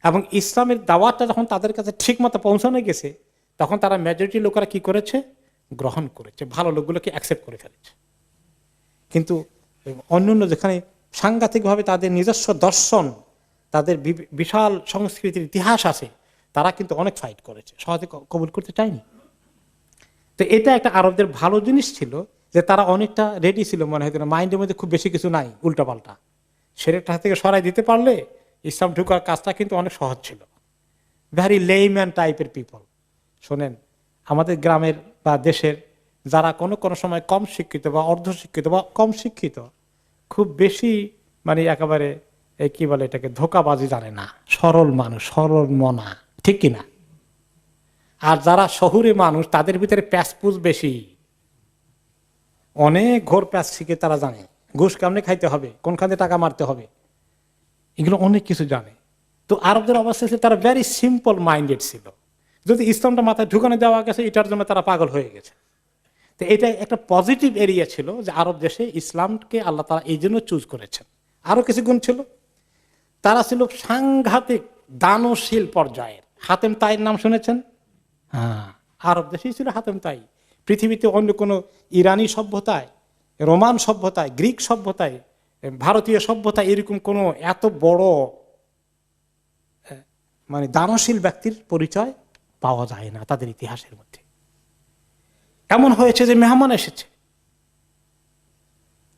এবং ইসলামের দাওয়াতটা যখন তাদের কাছে ঠিক মতো পৌঁছানো গেছে, তখন তারা মেজরিটি লোকেরা কি করেছে, গ্রহণ করেছে, ভালো লোকগুলোকে অ্যাকসেপ্ট করে ফেলেছে। কিন্তু অন্যান্য যেখানে সাংঘাতিকভাবে তাদের নিজস্ব দর্শন, তাদের বিশাল সংস্কৃতির ইতিহাস আছে, তারা কিন্তু অনেক ফাইট করেছে, সহজে কবুল করতে চায়নি। তো এটা একটা আরবদের ভালো জিনিস ছিল যে তারা অনেকটা রেডি ছিল, মনে হয় মাইন্ডের মধ্যে খুব বেশি কিছু নাই, উল্টাপাল্টা সেটা থেকে সরাই দিতে পারলে ইসলাম ঢুকার কাজটা কিন্তু অনেক সহজ ছিল। ভ্যারি লেইম্যান টাইপের পিপল। শোনেন, আমাদের গ্রামের বা দেশের যারা কোনো কোনো সময় কম শিক্ষিত বা অর্ধশিক্ষিত বা কম শিক্ষিত, খুব বেশি মানে একেবারে কি বলে এটাকে, ধোকাবাজি জানে না, সরল মানুষ, সরল মনা, ঠিক কিনা? আর যারা শহুরে মানুষ, তাদের ভিতরে প্যাসপুস বেশি, অনেক ঘোর প্যাস শিখে তারা জানে ঘুষ কেমনে খাইতে হবে, কোনখানে টাকা মারতে হবে, এগুলো অনেক কিছু জানে। তো আরবদের অবস্থা ছিল তারা ভেরি সিম্পল মাইন্ডেড ছিল। যদি ইসলামটা মাথায় ঢুকানো দেওয়া গেছে, এটার জন্য তারা পাগল হয়ে গেছে। তো এটা একটা পজিটিভ এরিয়া ছিল যে আরব দেশে ইসলামকে আল্লাহ তাআলা এই জন্য চুজ করেছেন। আরো কিছু গুণ ছিল, তারা ছিল সাংঘাতিক দানশীল পর্যায়ের। হাতেম তাইয়ের নাম শুনেছেন? হ্যাঁ, আরব দেশেই ছিল হাতেম তাই। পৃথিবীতে অন্য কোনো ইরানি সভ্যতায়, রোমান সভ্যতায়, গ্রিক সভ্যতায়, ভারতীয় সভ্যতায় এরকম কোনো এত বড় মানে দানশীল ব্যক্তির পরিচয় পাওয়া যায় না তাদের ইতিহাসের মধ্যে। এমন হয়েছে যে মেহমান এসেছে,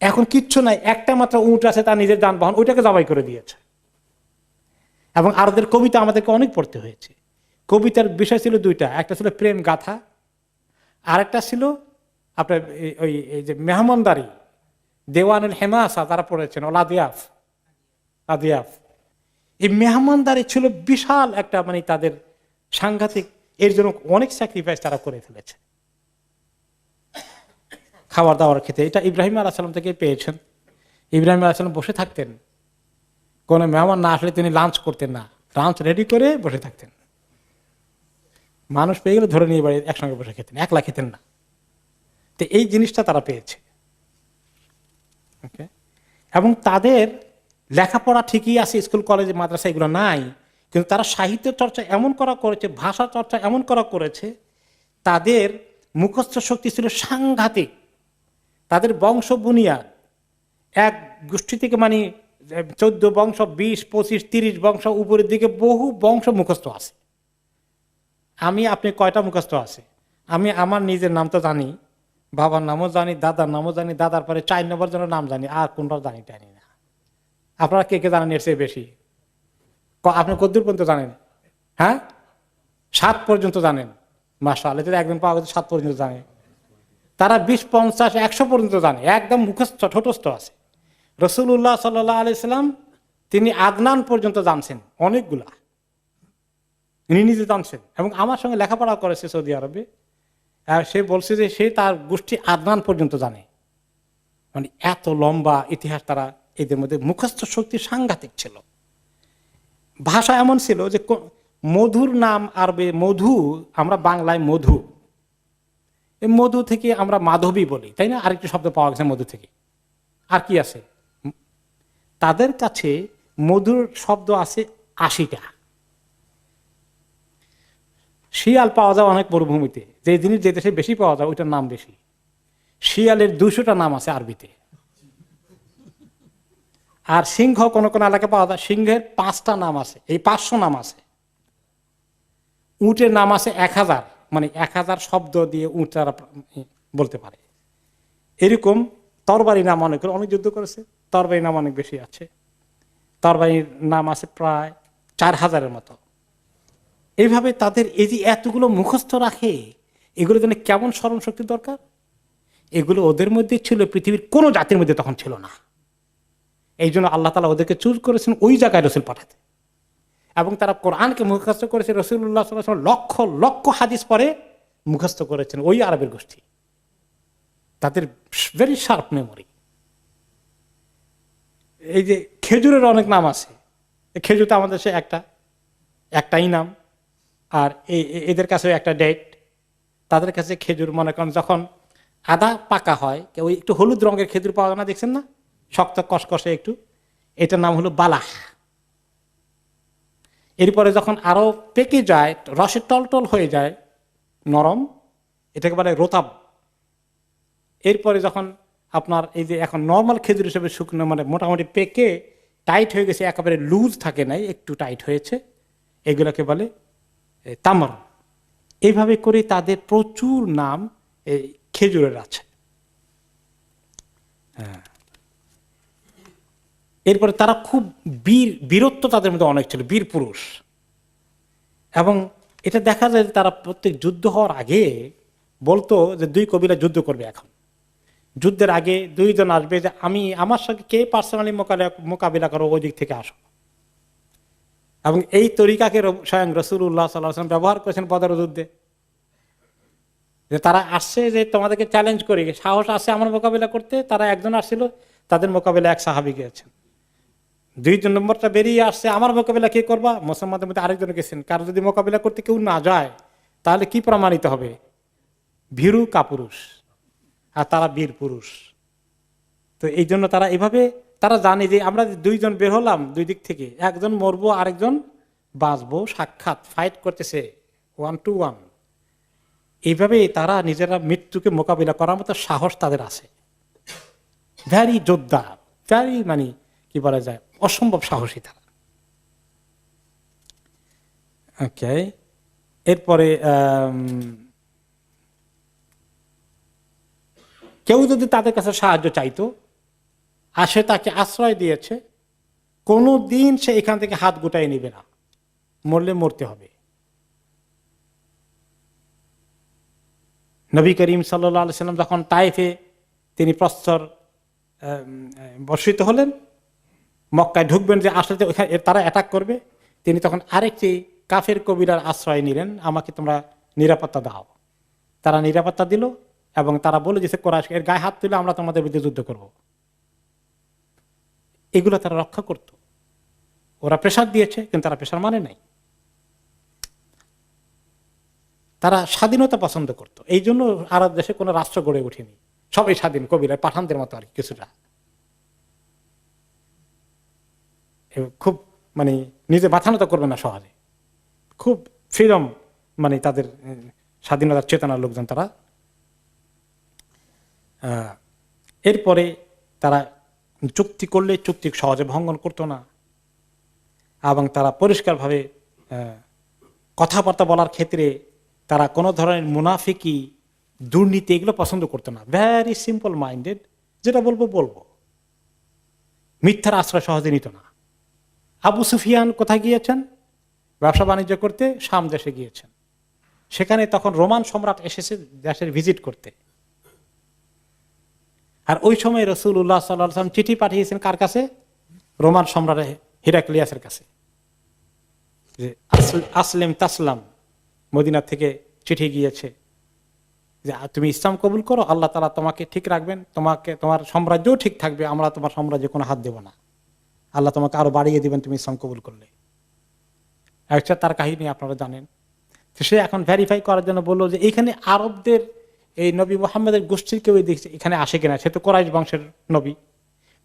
এখন কিচ্ছু নাই, একটা মাত্র উট আছে, তার নিজের যানবাহন, ওইটাকে জবাই করে দিয়েছে। এবং আরবদের কবিতা আমাদেরকে অনেক পড়তে হয়েছে। কবিতার বিষয় ছিল দুইটা, একটা ছিল প্রেম গাথা, আর একটা ছিল আপনার ওই এই যে মেহমানদারি, দেওয়ানুল হেমাসা তারা পড়েছেন, ওলাদিয়াফ আদিয়াফ। এই মেহমানদারি ছিল বিশাল একটা মানে তাদের সাংঘাতিক, এর জন্য অনেক স্যাক্রিফাইস তারা করে ফেলেছে খাবার দাবার খেতে। এটা ইব্রাহিম আলাইহিস সালাম থেকে পেয়েছেন। ইব্রাহিম আলাইহিস সালাম বসে থাকতেন, কোনো মেহমান না আসলে তিনি লাঞ্চ করতেন না, লাঞ্চ রেডি করে বসে থাকতেন। মানুষ পেয়ে গেলে ধরে নিয়ে বাড়ি একসঙ্গে বসে খেতেন, একলা খেতেন না। তো এই জিনিসটা তারা পেয়েছে। এবং তাদের লেখাপড়া ঠিকই আছে, স্কুল কলেজে মাদ্রাসা এগুলো নাই, কিন্তু তারা সাহিত্য চর্চা এমন করা করেছে, ভাষা চর্চা এমন করা করেছে, তাদের মুখস্থ শক্তি ছিল সাংঘাতিক। তাদের বংশ বুনিয়াদ এক গোষ্ঠী থেকে মানে 14 বংশ, 20, 25, 30 বংশ উপরের দিকে বহু বংশ মুখস্থ আছে। আপনি কয়টা মুখস্থ আছে? আমি আমার নিজের নাম তো জানি, বাবার নামও জানি, দাদার নামও জানি, দাদার পরে 4 নম্বর জনের নাম জানি, আর কোনটা জানি না। আপনারা কে কে জানেন এর চেয়ে বেশি? আপনি কতদূর পর্যন্ত জানেন? হ্যাঁ, 7 পর্যন্ত জানেন। মাশাআল্লাহ, যদি একদম পাওয়া গেছে 7 পর্যন্ত জানে। তারা 20, 50, 100 পর্যন্ত জানে, একদম মুখস্থ ঠোঁটস্থ আছে। রাসূলুল্লাহ সাল্লাল্লাহু আলাইহি সাল্লাম তিনি আদনান পর্যন্ত জানছেন, অনেকগুলা তিনি নিজে জানছেন, এবং আমার সঙ্গে লেখাপড়া করেছে সৌদি আরবে। সে বলছে যে সে তার গোষ্ঠী আদনান পর্যন্ত জানে। মানে এত লম্বা ইতিহাস তারা, এদের মধ্যে মুখস্থ শক্তি সাংঘাতিক ছিল। ভাষা এমন ছিল যে মধুর নাম আরবে মধু, আমরা বাংলায় মধু, এই মধু থেকে আমরা মাধবী বলি, তাই না? আরেকটি শব্দ পাওয়া গেছে মধু থেকে। আর কি আছে? তাদের কাছে মধুর শব্দ আছে 80টা। শিয়াল পাওয়া যায় অনেক মরুভূমিতে, যে জিনিস যে দেশে বেশি পাওয়া যায় ওইটার নাম বেশি। শিয়ালের 200টা নাম আছে আরবিতে। আর সিংহ কোন কোন এলাকায় পাওয়া যায়, সিংহের 5টা নাম আছে, এই 500 নাম আছে। উটের নাম আছে 1000, মানে 1000 শব্দ দিয়ে উট তারা বলতে পারে। এরকম তরবারি নাম অনেক যুদ্ধ করেছে, তরবারি নাম অনেক বেশি আছে, তরবারির নাম আছে প্রায় 4000-এর মতো। এইভাবে তাদের এই যে এতগুলো মুখস্থ রাখে, এগুলো জন্য কেমন স্মরণ শক্তি দরকার। এগুলো ওদের মধ্যে ছিল, পৃথিবীর কোনো জাতির মধ্যে তখন ছিল না। এই জন্য আল্লাহ তাআলা ওদেরকে চুজ করেছেন ওই জায়গায় রসুল পাঠাতে, এবং তারা কোরআনকে মুখস্থ করেছে। রাসূলুল্লাহ সাল্লাল্লাহু আলাইহি ওয়াসাল্লাম লক্ষ লক্ষ হাদিস পরে মুখস্থ করেছেন ওই আরবের গোষ্ঠী। তাদের ভেরি শার্প মেমোরি। এই যে খেজুরের অনেক নাম আছে, খেজুর তো আমাদের দেশে একটাই নাম, আর এদের কাছে একটা ডেট। তাদের কাছে খেজুর মনে করেন যখন আদা পাকা হয়, ওই একটু হলুদ রঙের খেজুর পাওয়া যায় না, দেখছেন না, শক্ত কষকষে একটু, এটার নাম হলো বালাহ। এরপরে যখন আরো পেকে যায়, রসে টলটল হয়ে যায়, নরম, এটাকে বলে রোতাব। এরপরে যখন আপনার এই যে এখন নর্মাল খেজুর হিসেবে শুকনো, মানে মোটামুটি পেকে টাইট হয়ে গেছে, একেবারে লুজ থাকে নাই, একটু টাইট হয়েছে, এগুলোকে বলে তামর। এইভাবে করে তাদের প্রচুর নাম এই খেজুরের আছে। হ্যাঁ, এরপরে তারা খুব বীরত্ব তাদের মধ্যে অনেক ছিল, বীর পুরুষ। এবং এটা দেখা যায় যে তারা প্রত্যেক যুদ্ধ হওয়ার আগে বলতো যে 2 কবিলা যুদ্ধ করবে। এখন যুদ্ধের আগে 2 জন আসবে যে আমার সঙ্গে কে পার্সোনালি মোকাবিলা করো, ওই দিক থেকে আসো। এবং এই তরিকাকে স্বয়ং রাসূলুল্লাহ সাল্লাল্লাহু আলাইহি ওয়াসাল্লাম ব্যবহার করেছেন বদর যুদ্ধে, যে তারা আসছে যে তোমাদেরকে চ্যালেঞ্জ করি, সাহস আছে আমার মোকাবিলা করতে। তারা একজন আসছিল, তাদের মোকাবিলা এক সাহাবী গিয়েছেন। 2 নম্বরটা বেরিয়ে আসছে, আমার মোকাবিলা কে করবা? মুসলমানদের মধ্যে আরেকজন গেছেন। কারো যদি মোকাবিলা করতে কেউ না যায়, তাহলে কি প্রমাণিত হবে? ভীরু কাপুরুষ, আর তারা বীর পুরুষ। তো এই জন্য তারা এভাবে, তারা জানে যে আমরা 2 জন বের হলাম 2 দিক থেকে, একজন মরবো আরেকজন বাঁচবো, সাক্ষাৎ ফাইট করতেছে 1 to 1। এইভাবে তারা নিজেরা মৃত্যুকে মোকাবিলা করার মতো সাহস তাদের আছে। ভ্যারি যোদ্ধা, ভ্যারি মানে কি বলা যায়, অসম্ভব সাহসী তারা। ওকে, এরপরে কেউ যদি তাদের কাছে সাহায্য চাইতো, আসে তাকে আশ্রয় দিয়েছে, কোনো দিন সে এখান থেকে হাত গুটাই নিবে না, মরলে মরতে হবে। নবী করিম সাল্লাল্লাহু আলাইহি সাল্লাম যখন তায়েফে তিনি প্রস্তর বর্ষিত হলেন, মক্কায় ঢুকবেন যে আসলে তারা অ্যাটাক করবে, তিনি তখন আরেকটি কাফের কবিরার আশ্রয় নিলেন, আমাকে তোমরা নিরাপত্তা দাও। তারা নিরাপত্তা দিল, এবং তারা বলে যে কোরাইশ এর গায়ে হাত তুলে আমরা তোমাদের বিরুদ্ধে যুদ্ধ করব। এগুলো তারা রক্ষা করত। ওরা প্রেসার দিয়েছে, কিন্তু তারা প্রেসার মানে নাই। তারা স্বাধীনতা পছন্দ করত। এই জন্য আরব দেশে কোনো রাষ্ট্র গড়ে ওঠেনি, সবাই স্বাধীন, কবিরা পাঠানদের মতো আর কিছুটা। খুব মানে নিজে মাথা নত করবে না সহজে, খুব ফ্রিডম, মানে তাদের স্বাধীনতার চেতনার লোকজন তারা। এরপরে তারা চুক্তি করলে চুক্তি সহজে ভঙ্গন করতো না, এবং তারা পরিষ্কারভাবে কথাবার্তা বলার ক্ষেত্রে তারা কোনো ধরনের মুনাফিকি, দুর্নীতি এগুলো পছন্দ করতো না। ভেরি সিম্পল মাইন্ডেড, যেটা বলবো বলবো, মিথ্যার আশ্রয় সহজে নিত না। আবু সুফিয়ান কোথায় গিয়েছেন? ব্যবসা বাণিজ্য করতে শাম দেশে গিয়েছেন। সেখানে তখন রোমান সম্রাট এসেছে দেশের ভিজিট করতে। আর ওই সময় রাসূলুল্লাহ সাল্লাল্লাহু আলাইহি ওয়াসাল্লাম চিঠি পাঠিয়েছেন কার কাছে? রোমান সম্রাট হিরাক্লিয়াসের কাছে, যে আসলিম তাসলাম। মদিনা থেকে চিঠি গিয়েছে যে তুমি ইসলাম কবুল করো, আল্লাহ তাআলা তোমাকে ঠিক রাখবেন, তোমার সাম্রাজ্যও ঠিক থাকবে, আমরা তোমার সাম্রাজ্যে কোনো হাত দেব না, আল্লাহ তোমাকে আরো বাড়িয়ে দিবেন তুমি ইসলাম কবুল করলে। একটা তার কাহিনী আপনারা জানেন। সে এখন ভেরিফাই করার জন্য বললো যে এইখানে আরবদের এই নবী মুহাম্মদের গোষ্ঠীর কেউ এখানে আসে কিনা। সে তো কোরাইশ বংশের নবী,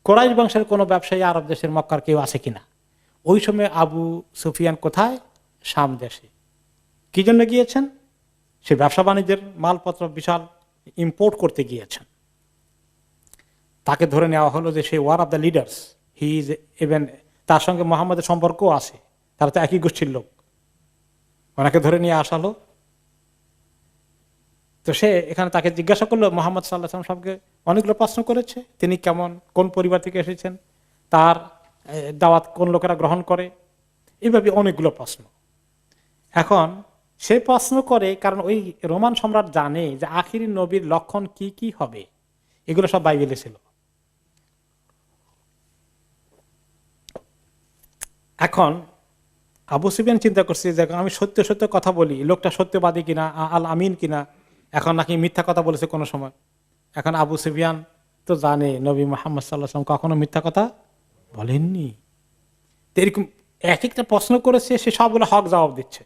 কোরাইশ বংশের কোনো ব্যবসায়ী আরব দেশের মক্কার কেউ আসে কিনা। ওই সময় আবু সুফিয়ান কোথায়? শাম দেশে। কি জন্য গিয়েছেন? সে ব্যবসা বাণিজ্যের মালপত্র বিশাল ইম্পোর্ট করতে গিয়েছেন। তাকে ধরে নেওয়া হলো যে সে one of the leaders, he is even, তার সঙ্গে মুহাম্মদের সম্পর্কও আছে, তারা তো একই গোষ্ঠীর লোক। ওনাকে ধরে নিয়ে আসালো তো সে এখানে তাকে জিজ্ঞাসা করলো, মোহাম্মদ সাল্লাল্লাহু আলাইহি ওয়াসাল্লাম সবকে অনেকগুলো প্রশ্ন করেছে, তিনি কেমন, কোন পরিবার থেকে এসেছেন, তার দাওয়াত কোন লোকেরা গ্রহণ করে, এইভাবে অনেকগুলো প্রশ্ন। এখন সে প্রশ্ন করে কারণ ওই রোমান সম্রাট জানে যে আখিরি নবীর লক্ষণ কি কি হবে, এগুলো সব বাইবেলে ছিল। এখন আবু সুফিয়ান চিন্তা করছে যে আমি সত্য সত্য কথা বলি, লোকটা সত্যবাদী কিনা, আল আমিন কিনা, এখন নাকি মিথ্যা কথা বলেছে কোনো সময়। এখন আবু সুফিয়ান তো জানে নবী মুহাম্মদ সাল্লাল্লাহু আলাইহি ওয়াসাল্লাম কখনো মিথ্যা কথা বলেননি। এরকম এক একটা প্রশ্ন করেছে, সে সবগুলো হক জবাব দিচ্ছে।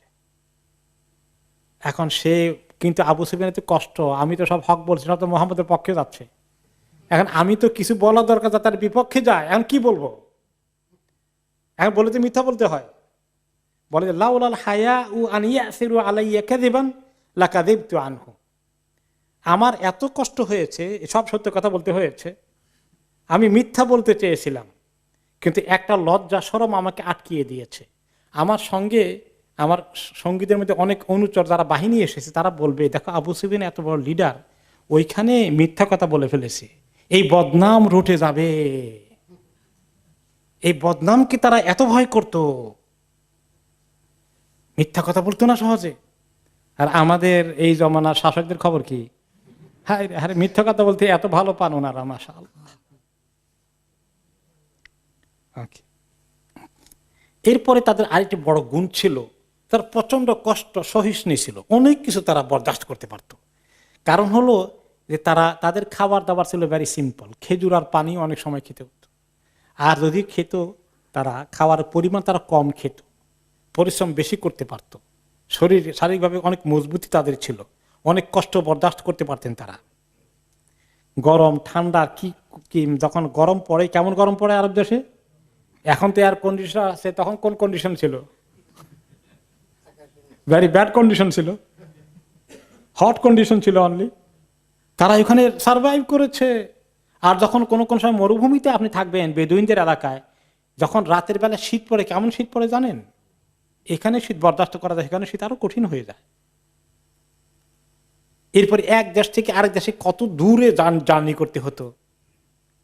এখন সে কিন্তু আবু সুফিয়ানের তো কষ্ট, আমি তো সব হক বলছি, সব তো মোহাম্মদের পক্ষে যাচ্ছে, এখন আমি তো কিছু বলা দরকার যা তার বিপক্ষে যায়, এখন কি বলবো, এখন বলে তো মিথ্যা বলতে হয়। বলে যে লাউলাল হায়া উ আনিয়াসিরু আলাইয়া কাযিবান লাকাযিবতু আনহু, আমার এত কষ্ট হয়েছে, সব সত্য কথা বলতে হয়েছে, আমি মিথ্যা বলতে চেয়েছিলাম, কিন্তু একটা লজ্জা শরম আমাকে আটকিয়ে দিয়েছে। আমার সঙ্গে আমার সঙ্গীদের মধ্যে অনেক অনুচর যারা বাহিনী এসেছে, তারা বলবে দেখো আবু সুফিয়ান এত বড় লিডার, ওইখানে মিথ্যা কথা বলে ফেলেছে, এই বদনাম রুটে যাবে। এই বদনামকে তারা এত ভয় করত, মিথ্যা কথা বলতো না সহজে। আর আমাদের এই জমানার শাসকদের খবর কি, হ্যাঁ হ্যাঁ মিথ্যা কথা বলতে এত ভালো পান ওনারা, মাশাআল্লাহ। এরপরে তাদের আরেকটি বড় গুণ ছিল, তার প্রচন্ড কষ্ট সহিষ্ণু ছিল, অনেক কিছু তারা বরদাস্ত করতে পারত। কারণ হলো যে তারা, তাদের খাবার দাবার ছিল ভেরি সিম্পল, খেজুর আর পানি অনেক সময় খেতে হতো। আর যদি খেত, তারা খাওয়ার পরিমাণ তারা কম খেত, পরিশ্রম বেশি করতে পারত, শারীরিকভাবে অনেক মজবুতি তাদের ছিল, অনেক কষ্ট বরদাস্ত করতে পারতেন তারা। গরম ঠান্ডা কি যখন গরম পড়ে, কেমন গরম পড়ে আরব দেশে, এখন তো এয়ার কন্ডিশনার আছে, তখন কোন কন্ডিশন ছিল, ভেরি ব্যাড কন্ডিশন ছিল, হট কন্ডিশন ছিল অনলি। তারা ওখানে সার্ভাইভ করেছে। আর যখন কোনো কোনো সময় মরুভূমিতে আপনি থাকবেন, বেদুইনদের এলাকায়, যখন রাতের বেলা শীত পড়ে, কেমন শীত পড়ে জানেন, এখানে শীত বরদাস্ত করা যায়, সেখানে শীত আরো কঠিন হয়ে যায়। এরপরে এক দেশ থেকে আরেক দেশে কত দূরে জার্নি করতে হতো,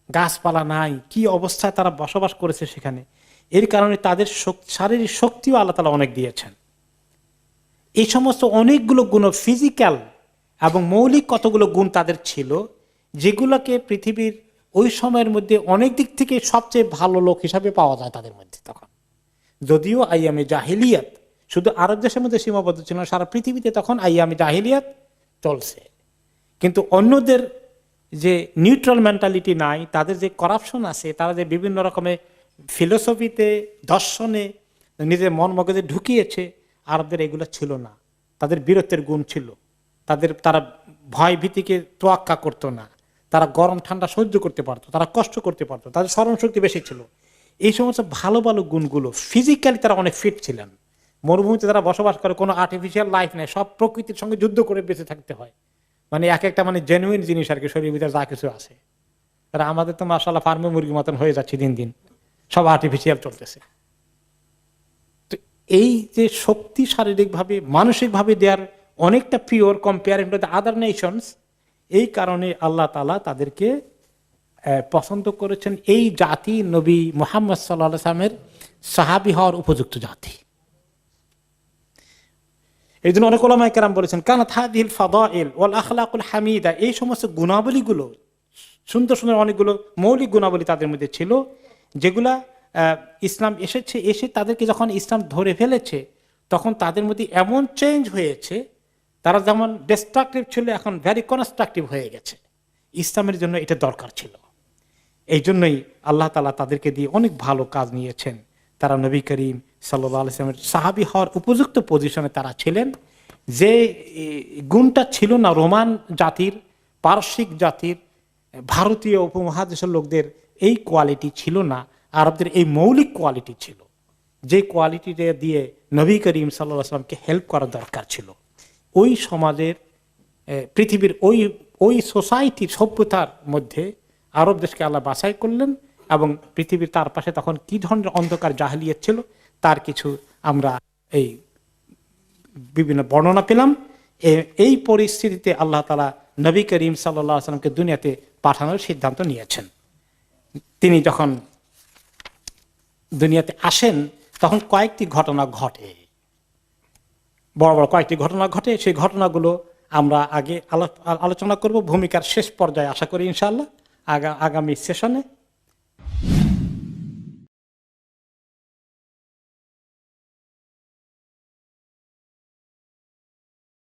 গাছপালা নাই, কি অবস্থায় তারা বসবাস করেছে সেখানে। এর কারণে তাদের শারীরিক শক্তিও আল্লাহ তাআলা অনেক দিয়েছেন। এই সমস্ত অনেকগুলো গুণ, ফিজিক্যাল এবং মৌলিক কতগুলো গুণ তাদের ছিল, যেগুলোকে পৃথিবীর ওই সময়ের মধ্যে অনেক দিক থেকে সবচেয়ে ভালো লোক হিসাবে পাওয়া যায় তাদের মধ্যে তখন। যদিও আইয়ামে জাহিলিয়াত শুধু আরব দেশের মধ্যে সীমাবদ্ধ ছিল না, সারা পৃথিবীতে তখন আইয়ামে জাহিলিয়াত চলছে। কিন্তু অন্যদের যে নিউট্রাল মেন্টালিটি নাই, তাদের যে করাপশন আছে, তারা যে বিভিন্ন রকমের ফিলোসফিতে, দর্শনে নিজের মগজে ঢুকিয়েছে, আরবদের এগুলো ছিল না। তাদের বীরত্বের গুণ ছিল, তারা ভয় ভীতিকে তোয়াক্কা করতো না, তারা গরম ঠান্ডা সহ্য করতে পারতো, তারা কষ্ট করতে পারতো, তাদের স্মরণ শক্তি বেশি ছিল। এই সমস্ত ভালো ভালো গুণগুলো, ফিজিক্যালি তারা অনেক ফিট ছিলেন। মরুভূমিতে তারা বসবাস করে, কোনো আর্টিফিশিয়াল লাইফ নেই, সব প্রকৃতির সঙ্গে যুদ্ধ করে বেঁচে থাকতে হয়, মানে এক একটা মানে জেনুইন জিনিস আর কি, শরীরের ভিতরে যা কিছু আছে। তারা আমাদের তো মাশাআল্লাহ ফার্মে মুরগির মতন হয়ে যাচ্ছে দিন দিন, সব আর্টিফিশিয়াল চলতেছে। তো এই যে শক্তি শারীরিকভাবে মানসিকভাবে দেওয়ার অনেকটা pure comparing to the other Nations, এই কারণে আল্লাহ তাআলা তাদেরকে পছন্দ করেছেন। এই জাতি নবী মুহাম্মদ সাল্লাল্লাহু আলাইহি ওয়াসাল্লামের সাহাবী হওয়ার উপযুক্ত জাতি। এই জন্য অনেক উলামায়ে কেরাম বলেছেন কানাত হাযিহিল ফাদাইল ওয়াল আখলাকুল হামিদা, এই সমস্ত গুণাবলীগুলো, সুন্দর সুন্দর অনেকগুলো মৌলিক গুণাবলী তাদের মধ্যে ছিল, যেগুলা ইসলাম এসে তাদেরকে যখন ইসলাম ধরে ফেলেছে, তখন তাদের মধ্যে এমন চেঞ্জ হয়েছে, তারা যেমন ডিস্ট্রাকটিভ ছিল, এখন ভেরি কনস্ট্রাকটিভ হয়ে গেছে। ইসলামের জন্য এটা দরকার ছিল। এই জন্যই আল্লাহ তাআলা তাদেরকে দিয়ে অনেক ভালো কাজ নিয়েছেন। তারা নবী করিম সাল্লাল্লাহু আলাইহি ওয়াসাল্লামের সাহাবী হওয়ার উপযুক্ত পজিশনে তারা ছিলেন। যে গুণটা ছিল না রোমান জাতির, পারসিক জাতির, ভারতীয় উপমহাদেশের লোকদের, এই কোয়ালিটি ছিল না, আরবদের এই মৌলিক কোয়ালিটি ছিল, যে কোয়ালিটিটা দিয়ে নবী করিম সাল্লাল্লাহু আলাইহি ওয়াসাল্লামকে হেল্প করা দরকার ছিল। ওই সমাজের, পৃথিবীর ওই সোসাইটির সভ্যতার মধ্যে আরব দেশকে আল্লাহ বাছাই করলেন, এবং পৃথিবীর তার পাশে তখন কি ধরনের অন্ধকার জাহেলিয়াত ছিল তার কিছু আমরা এই বিভিন্ন বর্ণনা পেলাম। এই পরিস্থিতিতে আল্লাহ তাআলা নবী করিম সাল্লাল্লাহু আলাইহি ওয়াসাল্লামকে দুনিয়াতে পাঠানোর সিদ্ধান্ত নিয়েছেন। তিনি যখন দুনিয়াতে আসেন তখন কয়েকটি ঘটনা ঘটে, বড় বড় কয়েকটি ঘটনা ঘটে। সেই ঘটনাগুলো আমরা আগে আলোচনা করব ভূমিকার শেষ পর্যায়ে, আশা করি ইনশাআল্লাহ আগামী সেশনে।